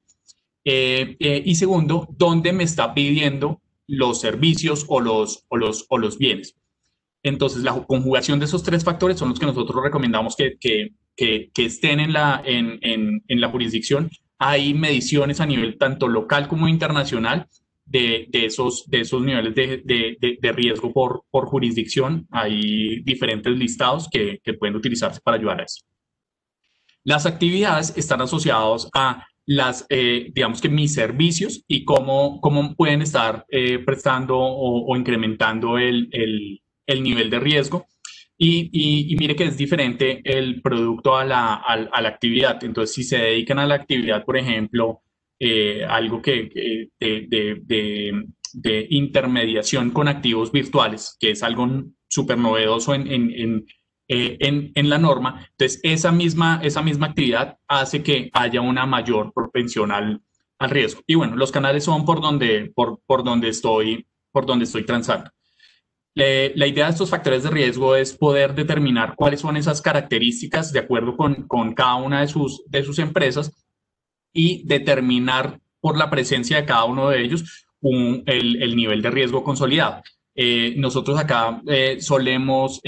Y segundo, ¿dónde me está pidiendo los servicios o los bienes? Entonces, la conjugación de esos 3 factores son los que nosotros recomendamos que estén en la jurisdicción. Hay mediciones a nivel tanto local como internacional de esos niveles de riesgo por jurisdicción. Hay diferentes listados que pueden utilizarse para ayudar a eso. Las actividades están asociadas a digamos que mis servicios y cómo pueden estar prestando o incrementando el nivel de riesgo. Y mire que es diferente el producto a la actividad. Entonces, si se dedican a la actividad, por ejemplo, algo de intermediación con activos virtuales, que es algo súper novedoso en la norma, entonces esa misma actividad hace que haya una mayor propensión al riesgo. Y bueno, los canales son por donde estoy transando. La idea de estos factores de riesgo es poder determinar cuáles son esas características de acuerdo con cada una de sus empresas, y determinar por la presencia de cada uno de ellos el nivel de riesgo consolidado. Nosotros acá solemos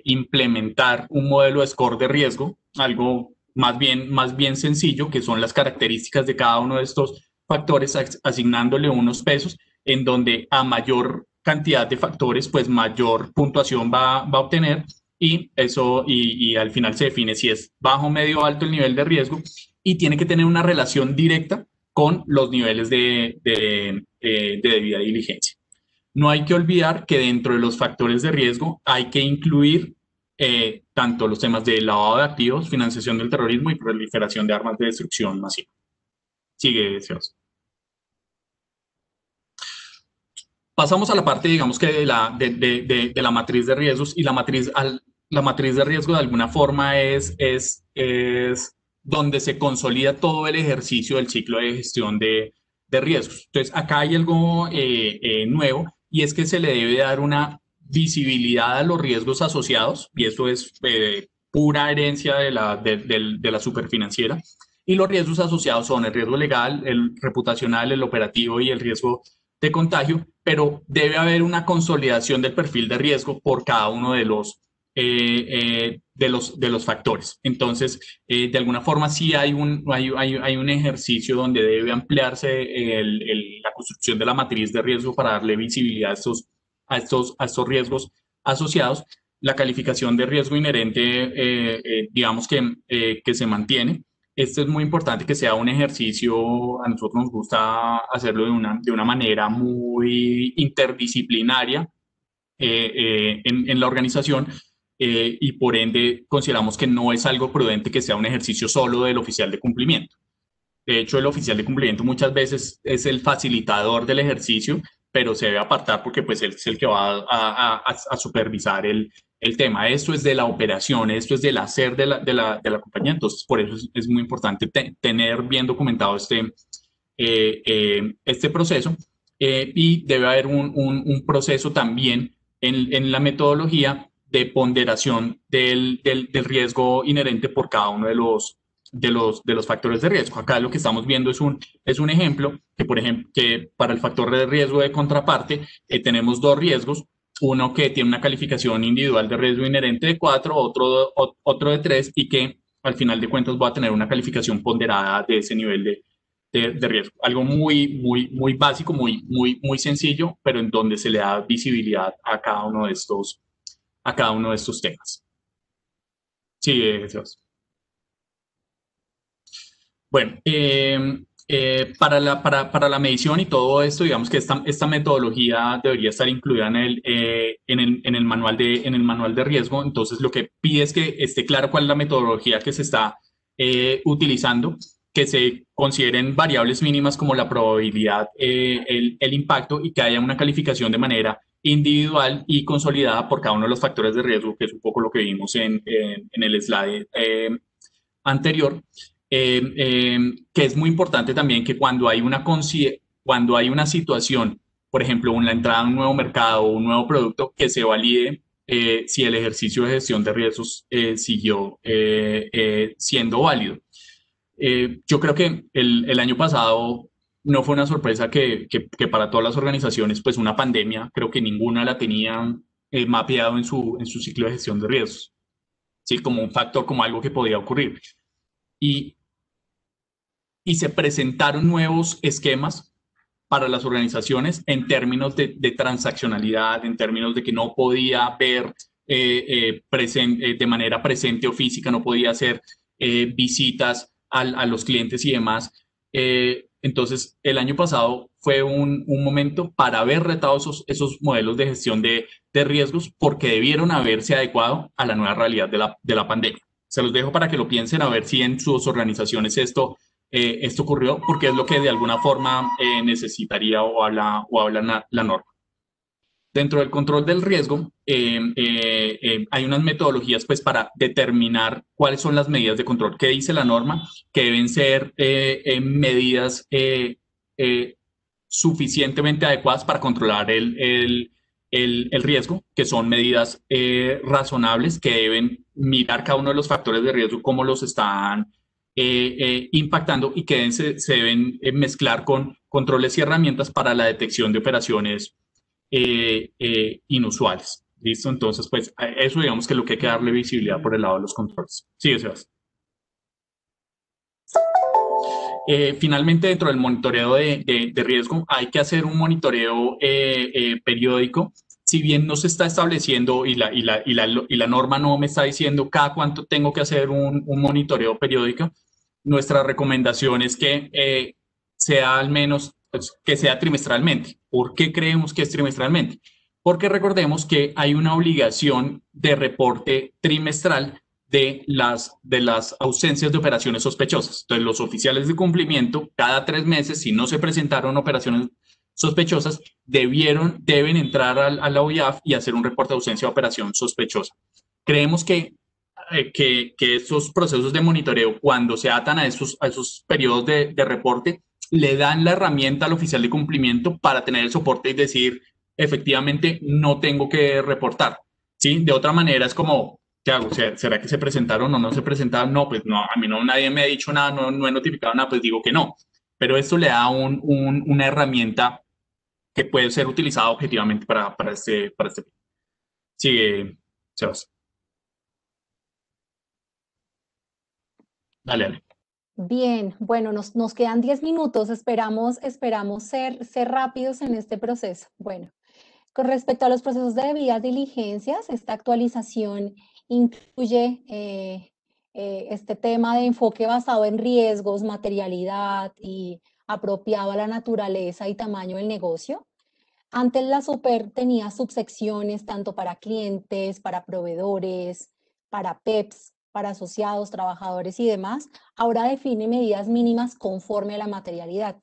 implementar un modelo de score de riesgo, algo más bien sencillo, que son las características de cada uno de estos factores, asignándole unos pesos, en donde a mayor cantidad de factores, pues mayor puntuación va a obtener, y eso y al final se define si es bajo, medio o alto el nivel de riesgo, y tiene que tener una relación directa con los niveles de debida diligencia. No hay que olvidar que dentro de los factores de riesgo hay que incluir tanto los temas de lavado de activos, financiación del terrorismo y proliferación de armas de destrucción masiva. Sigue, Sebas. Pasamos a la parte, digamos que de la matriz de riesgos, y la matriz de riesgo de alguna forma es donde se consolida todo el ejercicio del ciclo de gestión de riesgos. Entonces, acá hay algo nuevo y es que se le debe dar una visibilidad a los riesgos asociados, y eso es pura herencia de la superfinanciera. Y los riesgos asociados son el riesgo legal, el reputacional, el operativo y el riesgo de contagio, pero debe haber una consolidación del perfil de riesgo por cada uno de los factores. Entonces, de alguna forma sí hay un ejercicio donde debe ampliarse la construcción de la matriz de riesgo para darle visibilidad a estos riesgos asociados. La calificación de riesgo inherente, digamos que se mantiene. Esto es muy importante que sea un ejercicio, a nosotros nos gusta hacerlo de una manera muy interdisciplinaria en la organización, y por ende consideramos que no es algo prudente que sea un ejercicio solo del oficial de cumplimiento. De hecho, el oficial de cumplimiento muchas veces es el facilitador del ejercicio, pero se debe apartar porque pues él es el que va a supervisar el tema. Esto es de la operación, esto es del hacer de la compañía. Entonces, por eso es muy importante tener bien documentado este proceso, y debe haber un proceso también en la metodología de ponderación del riesgo inherente por cada uno de los factores de riesgo. Acá lo que estamos viendo es un ejemplo que, por ejemplo, que para el factor de riesgo de contraparte tenemos dos riesgos, uno que tiene una calificación individual de riesgo inherente de 4, otro de 3, y que al final de cuentas va a tener una calificación ponderada de ese nivel de riesgo. Algo muy básico, muy sencillo, pero en donde se le da visibilidad a cada uno de estos temas. Sí, Sebas. Bueno, para la medición y todo esto, digamos que esta metodología debería estar incluida en el manual de riesgo. Entonces, lo que pide es que esté claro cuál es la metodología que se está utilizando, que se consideren variables mínimas como la probabilidad, el impacto, y que haya una calificación de manera individual y consolidada por cada uno de los factores de riesgo, que es un poco lo que vimos en el slide anterior. Que es muy importante también que cuando hay una situación, por ejemplo, una entrada a un nuevo mercado o un nuevo producto, que se valide si el ejercicio de gestión de riesgos siguió siendo válido. Yo creo que el año pasado no fue una sorpresa que para todas las organizaciones, pues una pandemia, creo que ninguna la tenía mapeado en su ciclo de gestión de riesgos, ¿sí? Como un factor, como algo que podía ocurrir. Y se presentaron nuevos esquemas para las organizaciones en términos de transaccionalidad, en términos de que no podía ver de manera presente o física, no podía hacer visitas a los clientes y demás. Entonces, el año pasado fue un momento para haber retado esos modelos de gestión de riesgos, porque debieron haberse adecuado a la nueva realidad de la pandemia. Se los dejo para que lo piensen, a ver si en sus organizaciones esto ocurrió, porque es lo que de alguna forma necesitaría o habla la norma. Dentro del control del riesgo, hay unas metodologías pues, para determinar cuáles son las medidas de control. ¿Qué dice la norma? Que deben ser medidas suficientemente adecuadas para controlar el riesgo, que son medidas razonables, que deben mirar cada uno de los factores de riesgo, cómo los están impactando, y que se deben mezclar con controles y herramientas para la detección de operaciones inusuales. ¿Listo? Entonces, pues eso digamos que es lo que hay que darle visibilidad por el lado de los controles. Sí, Sebas. Finalmente, dentro del monitoreo de riesgo, hay que hacer un monitoreo periódico. Si bien no se está estableciendo y la norma no me está diciendo cada cuánto tengo que hacer un monitoreo periódico, nuestra recomendación es que sea al menos, pues, que sea trimestralmente. ¿Por qué creemos que es trimestralmente? Porque recordemos que hay una obligación de reporte trimestral de las ausencias de operaciones sospechosas. Entonces, los oficiales de cumplimiento, cada 3 meses, si no se presentaron operaciones sospechosas, deben entrar a la OIAF y hacer un reporte de ausencia de operación sospechosa. Creemos que que esos procesos de monitoreo, cuando se atan a esos periodos de reporte, le dan la herramienta al oficial de cumplimiento para tener el soporte y decir, efectivamente, no tengo que reportar. ¿Sí? De otra manera es como, ¿qué hago? ¿Será que se presentaron o no se presentaron? No, pues no, a mí no, nadie me ha dicho nada, no he notificado nada, pues digo que no. Pero esto le da una herramienta que puede ser utilizada objetivamente para este. Sigue, Sebas. Dale, dale. Bien, bueno, nos quedan 10 minutos, esperamos ser rápidos en este proceso. Bueno, con respecto a los procesos de debidas diligencias, esta actualización incluye este tema de enfoque basado en riesgos, materialidad y apropiado a la naturaleza y tamaño del negocio. Antes la Super tenía subsecciones tanto para clientes, para proveedores, para PEPs, para asociados, trabajadores y demás. Ahora define medidas mínimas conforme a la materialidad.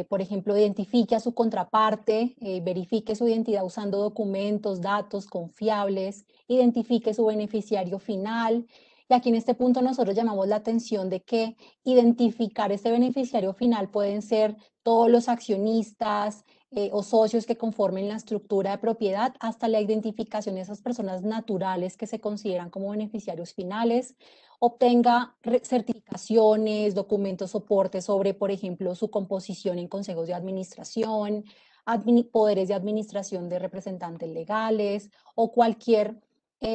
Por ejemplo, identifique a su contraparte, verifique su identidad usando documentos, datos confiables, identifique su beneficiario final. Y aquí en este punto nosotros llamamos la atención de que identificar este beneficiario final pueden ser todos los accionistas o socios que conformen la estructura de propiedad, hasta la identificación de esas personas naturales que se consideran como beneficiarios finales. Obtenga certificaciones, documentos, soporte sobre, por ejemplo, su composición en consejos de administración, poderes de administración de representantes legales o cualquier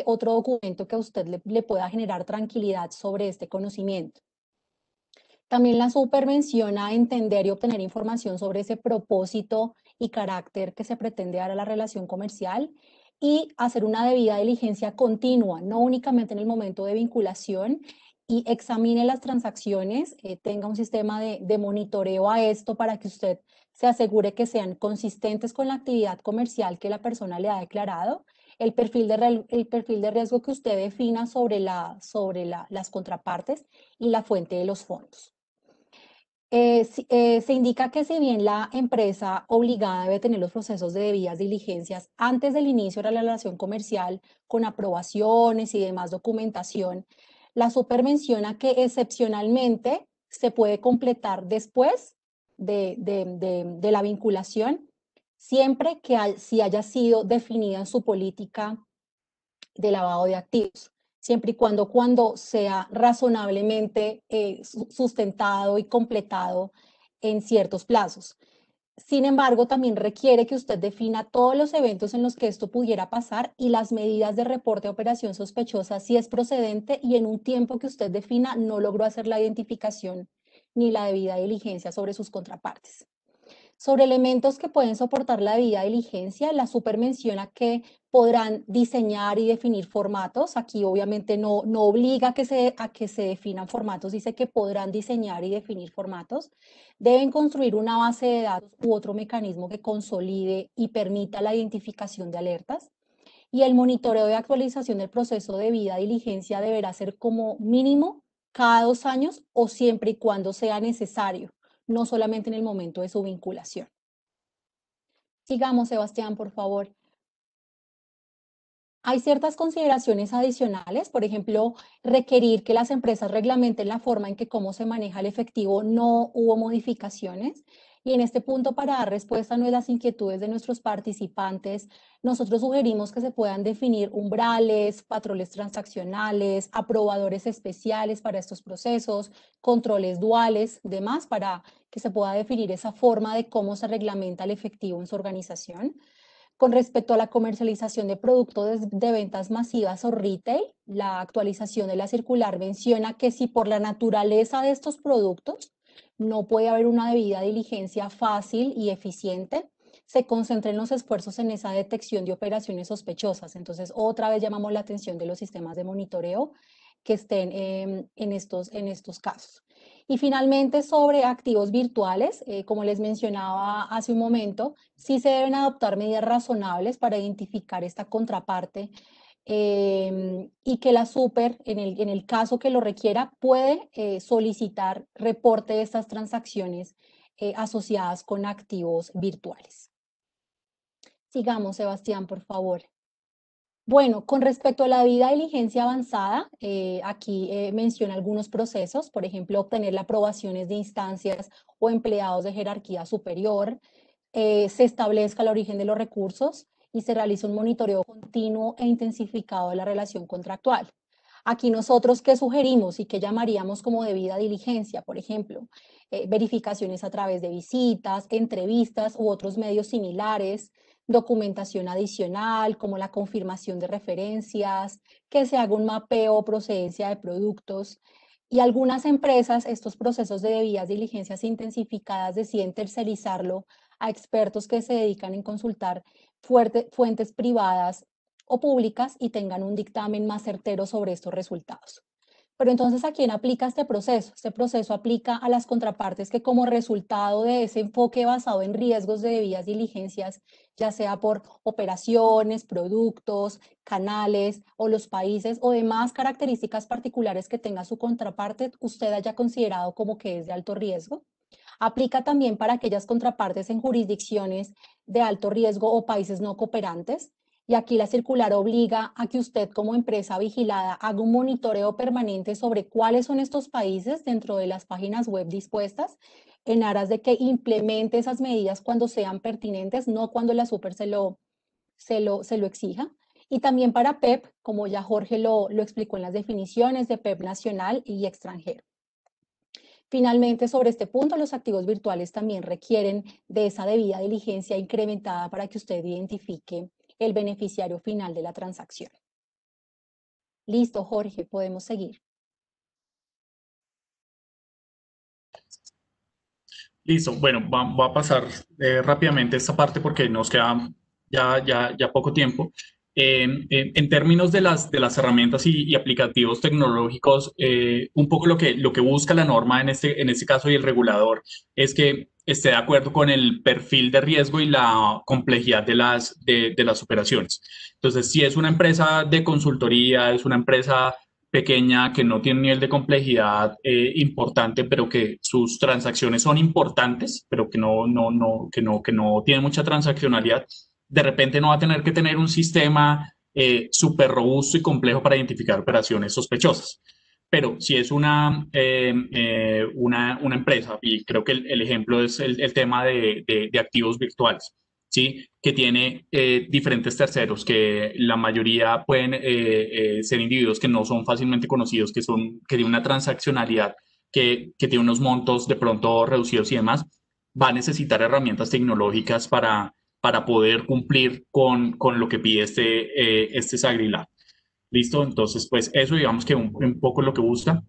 otro documento que a usted le pueda generar tranquilidad sobre este conocimiento. También la Super menciona entender y obtener información sobre ese propósito y carácter que se pretende dar a la relación comercial y hacer una debida diligencia continua, no únicamente en el momento de vinculación, y examine las transacciones, tenga un sistema de monitoreo a esto para que usted se asegure que sean consistentes con la actividad comercial que la persona le ha declarado, el perfil de riesgo que usted defina sobre las contrapartes y la fuente de los fondos. Se indica que si bien la empresa obligada debe tener los procesos de debidas diligencias antes del inicio de la relación comercial con aprobaciones y demás documentación, la Super menciona que excepcionalmente se puede completar después de la vinculación, siempre que si haya sido definida en su política de lavado de activos, siempre y cuando sea razonablemente sustentado y completado en ciertos plazos. Sin embargo, también requiere que usted defina todos los eventos en los que esto pudiera pasar y las medidas de reporte de operación sospechosa si es procedente y en un tiempo que usted defina no logró hacer la identificación ni la debida diligencia sobre sus contrapartes. Sobre elementos que pueden soportar la debida diligencia, la Super menciona que podrán diseñar y definir formatos. Aquí obviamente no obliga a que se definan formatos, dice que podrán diseñar y definir formatos. Deben construir una base de datos u otro mecanismo que consolide y permita la identificación de alertas. Y el monitoreo de actualización del proceso de debida diligencia deberá ser como mínimo cada 2 años o siempre y cuando sea necesario, no solamente en el momento de su vinculación. Sigamos, Sebastián, por favor. Hay ciertas consideraciones adicionales, por ejemplo, requerir que las empresas reglamenten la forma en que cómo se maneja el efectivo, no hubo modificaciones. Y en este punto, para dar respuesta a las inquietudes de nuestros participantes, nosotros sugerimos que se puedan definir umbrales, patrones transaccionales, aprobadores especiales para estos procesos, controles duales, demás, para que se pueda definir esa forma de cómo se reglamenta el efectivo en su organización. Con respecto a la comercialización de productos de ventas masivas o retail, la actualización de la circular menciona que si por la naturaleza de estos productos no puede haber una debida diligencia fácil y eficiente, se concentren los esfuerzos en esa detección de operaciones sospechosas. Entonces, otra vez llamamos la atención de los sistemas de monitoreo que estén en estos casos. Y finalmente, sobre activos virtuales, como les mencionaba hace un momento, sí se deben adoptar medidas razonables para identificar esta contraparte y que la Super, en el caso que lo requiera, puede solicitar reporte de estas transacciones asociadas con activos virtuales. Sigamos, Sebastián, por favor. Bueno, con respecto a la debida diligencia avanzada, aquí menciona algunos procesos, por ejemplo, obtener las aprobaciones de instancias o empleados de jerarquía superior, se establezca el origen de los recursos y se realiza un monitoreo continuo e intensificado de la relación contractual. Aquí nosotros, ¿qué sugerimos y qué llamaríamos como debida diligencia? Por ejemplo, verificaciones a través de visitas, entrevistas u otros medios similares, documentación adicional, como la confirmación de referencias, que se haga un mapeo o procedencia de productos. Y algunas empresas, estos procesos de debidas diligencias intensificadas deciden tercerizarlo a expertos que se dedican en consultar fuentes privadas o públicas y tengan un dictamen más certero sobre estos resultados. Pero entonces, ¿a quién aplica este proceso? Este proceso aplica a las contrapartes que como resultado de ese enfoque basado en riesgos de debidas diligencias, ya sea por operaciones, productos, canales o los países o demás características particulares que tenga su contraparte, usted haya considerado como que es de alto riesgo. Aplica también para aquellas contrapartes en jurisdicciones de alto riesgo o países no cooperantes. Y aquí la circular obliga a que usted como empresa vigilada haga un monitoreo permanente sobre cuáles son estos países dentro de las páginas web dispuestas en aras de que implemente esas medidas cuando sean pertinentes, no cuando la super se lo exija. Y también para PEP, como ya Jorge lo explicó en las definiciones de PEP nacional y extranjero. Finalmente, sobre este punto, los activos virtuales también requieren de esa debida diligencia incrementada para que usted identifique el beneficiario final de la transacción. Listo, Jorge, podemos seguir. Listo, bueno, voy a pasar rápidamente esta parte porque nos queda ya poco tiempo. En términos de las herramientas y aplicativos tecnológicos, un poco lo que busca la norma en este caso y el regulador es que esté de acuerdo con el perfil de riesgo y la complejidad de las operaciones. Entonces, si es una empresa de consultoría, es una empresa pequeña, que no tiene un nivel de complejidad importante, pero que sus transacciones son importantes, pero que no tiene mucha transaccionalidad, de repente no va a tener que tener un sistema súper robusto y complejo para identificar operaciones sospechosas. Pero si es una empresa, y creo que el ejemplo es el tema de activos virtuales, ¿sí? Que tiene diferentes terceros, que la mayoría pueden ser individuos que no son fácilmente conocidos, que tienen una transaccionalidad, que tiene unos montos de pronto reducidos y demás, va a necesitar herramientas tecnológicas para poder cumplir con lo que pide este SagriLab. ¿Listo? Entonces, pues eso digamos que un poco lo que busca.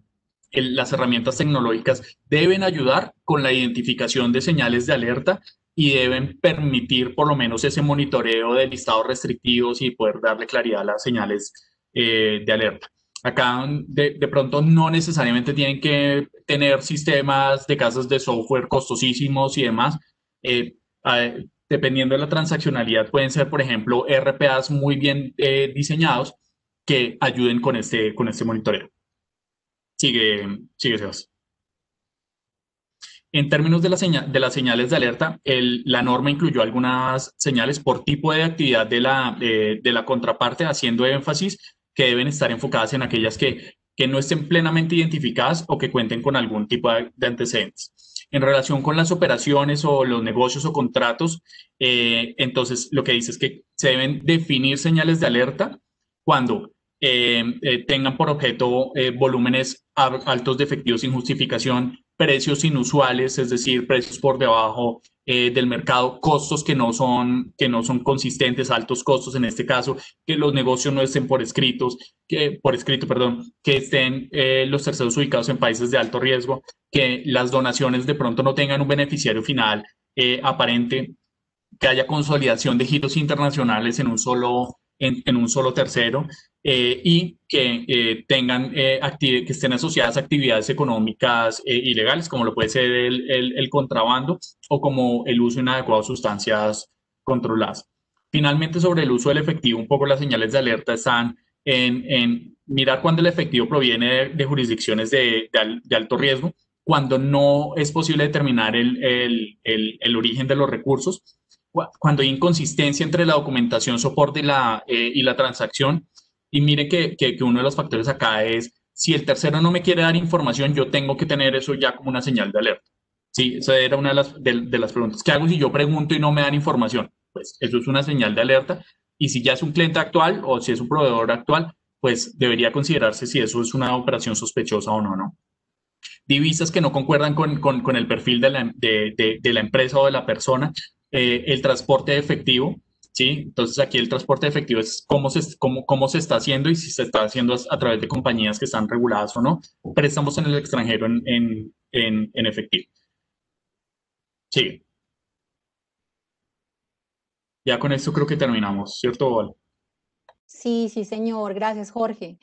Las herramientas tecnológicas deben ayudar con la identificación de señales de alerta y deben permitir por lo menos ese monitoreo de listados restrictivos y poder darle claridad a las señales de alerta. Acá de pronto no necesariamente tienen que tener sistemas de casas de software costosísimos y demás. Eh, Dependiendo de la transaccionalidad, pueden ser, por ejemplo, RPAs muy bien diseñados que ayuden con este monitoreo. Sigue, Sebas. En términos de las señales de alerta, la norma incluyó algunas señales por tipo de actividad de la contraparte, haciendo énfasis que deben estar enfocadas en aquellas que no estén plenamente identificadas o que cuenten con algún tipo de antecedentes. En relación con las operaciones o los negocios o contratos, entonces lo que dice es que se deben definir señales de alerta cuando tengan por objeto volúmenes altos de efectivos sin justificación, precios inusuales, es decir, precios por debajo del mercado, costos que no son consistentes, altos costos en este caso, que los negocios no estén por escrito, perdón, que estén los terceros ubicados en países de alto riesgo, que las donaciones de pronto no tengan un beneficiario final aparente, que haya consolidación de giros internacionales en un solo tercero y que que estén asociadas a actividades económicas ilegales, como lo puede ser el contrabando o como el uso inadecuado de sustancias controladas. Finalmente, sobre el uso del efectivo, un poco las señales de alerta están en mirar cuando el efectivo proviene de jurisdicciones de alto riesgo, cuando no es posible determinar el origen de los recursos, cuando hay inconsistencia entre la documentación, soporte y la transacción. Y mire que uno de los factores acá es, si el tercero no me quiere dar información, yo tengo que tener eso ya como una señal de alerta. Sí, esa era una de las preguntas. ¿Qué hago si yo pregunto y no me dan información? Pues eso es una señal de alerta. Y si ya es un cliente actual o si es un proveedor actual, pues debería considerarse si eso es una operación sospechosa o no, ¿no? Divisas que no concuerdan con el perfil de la empresa o de la persona, el transporte efectivo, ¿sí? Entonces aquí el transporte efectivo es cómo se está haciendo y si se está haciendo a través de compañías que están reguladas o no, préstamos en el extranjero en efectivo. Sí, ya con esto creo que terminamos, ¿cierto, Val? Sí, sí, señor. Gracias, Jorge.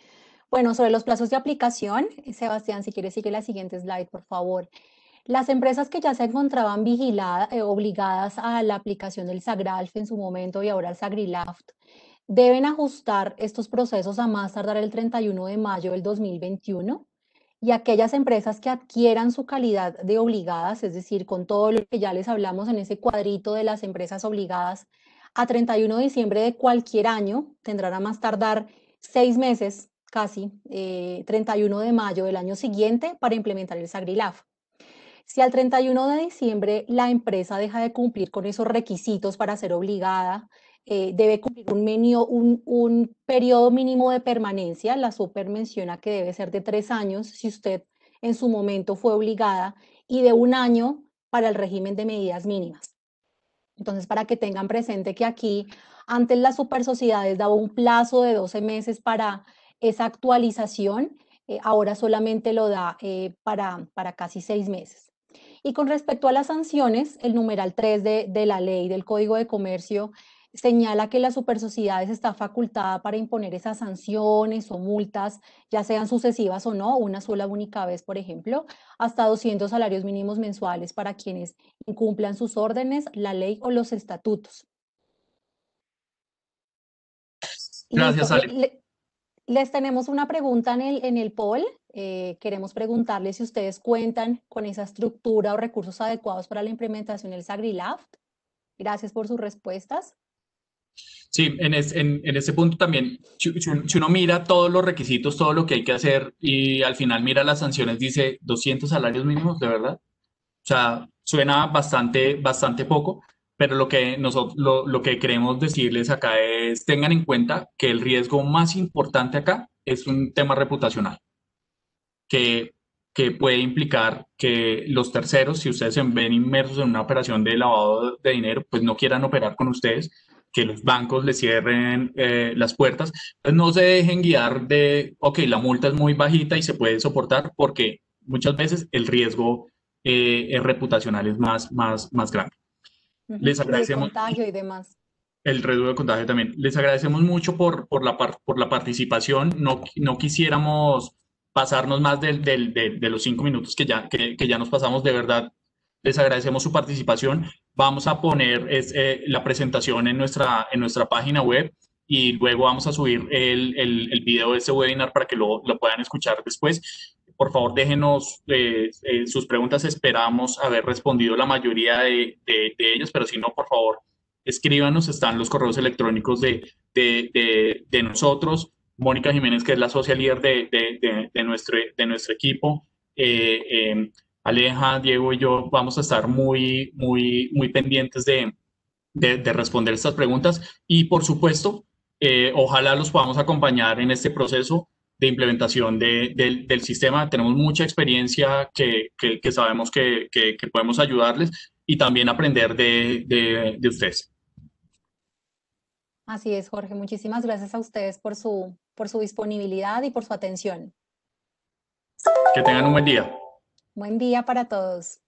Bueno, sobre los plazos de aplicación, Sebastián, si quieres sigue la siguiente slide, por favor. Las empresas que ya se encontraban obligadas a la aplicación del SAGRALF en su momento y ahora el SAGRILAFT, deben ajustar estos procesos a más tardar el 31 de mayo del 2021 y aquellas empresas que adquieran su calidad de obligadas, es decir, con todo lo que ya les hablamos en ese cuadrito de las empresas obligadas, a 31 de diciembre de cualquier año, tendrán a más tardar 6 meses, casi, 31 de mayo del año siguiente para implementar el SAGRILAF. Si al 31 de diciembre la empresa deja de cumplir con esos requisitos para ser obligada, debe cumplir un periodo mínimo de permanencia. La SUPER menciona que debe ser de 3 años si usted en su momento fue obligada y de 1 año para el régimen de medidas mínimas. Entonces, para que tengan presente que aquí, antes las super sociedades daba un plazo de 12 meses para esa actualización, ahora solamente lo da para casi 6 meses. Y con respecto a las sanciones, el numeral 3 de la ley del Código de Comercio señala que la supersociedades está facultada para imponer esas sanciones o multas, ya sean sucesivas o no, una sola única vez, por ejemplo, hasta 200 salarios mínimos mensuales para quienes incumplan sus órdenes, la ley o los estatutos. Listo. Gracias, Ale. Les tenemos una pregunta en el poll. Queremos preguntarles si ustedes cuentan con esa estructura o recursos adecuados para la implementación del SAGRILAFT. Gracias por sus respuestas. Sí, en ese punto también, si uno mira todos los requisitos, todo lo que hay que hacer y al final mira las sanciones, dice 200 salarios mínimos, ¿de verdad? O sea, suena bastante poco, pero lo que queremos decirles acá es, tengan en cuenta que el riesgo más importante acá es un tema reputacional, que, que puede implicar que los terceros, si ustedes se ven inmersos en una operación de lavado de dinero, pues no quieran operar con ustedes, que los bancos les cierren las puertas, pues no se dejen guiar de, ok, la multa es muy bajita y se puede soportar, porque muchas veces el riesgo reputacional es más grande. Les Y de agradecemos contagio y demás. el riesgo de contagio también. Les agradecemos mucho por la participación. No quisiéramos pasarnos más de los 5 minutos que ya nos pasamos. De verdad, les agradecemos su participación. Vamos a poner la presentación en nuestra página web y luego vamos a subir el video de este webinar para que lo puedan escuchar después. Por favor, déjenos sus preguntas. Esperamos haber respondido la mayoría de ellas, pero si no, por favor, escríbanos. Están los correos electrónicos de nosotros. Mónica Jiménez, que es la social líder de nuestro equipo. Aleja, Diego y yo vamos a estar muy pendientes de responder estas preguntas y, por supuesto, ojalá los podamos acompañar en este proceso de implementación del sistema. Tenemos mucha experiencia que sabemos que podemos ayudarles y también aprender de ustedes. Así es, Jorge. Muchísimas gracias a ustedes por su disponibilidad y por su atención. Que tengan un buen día. Buen día para todos.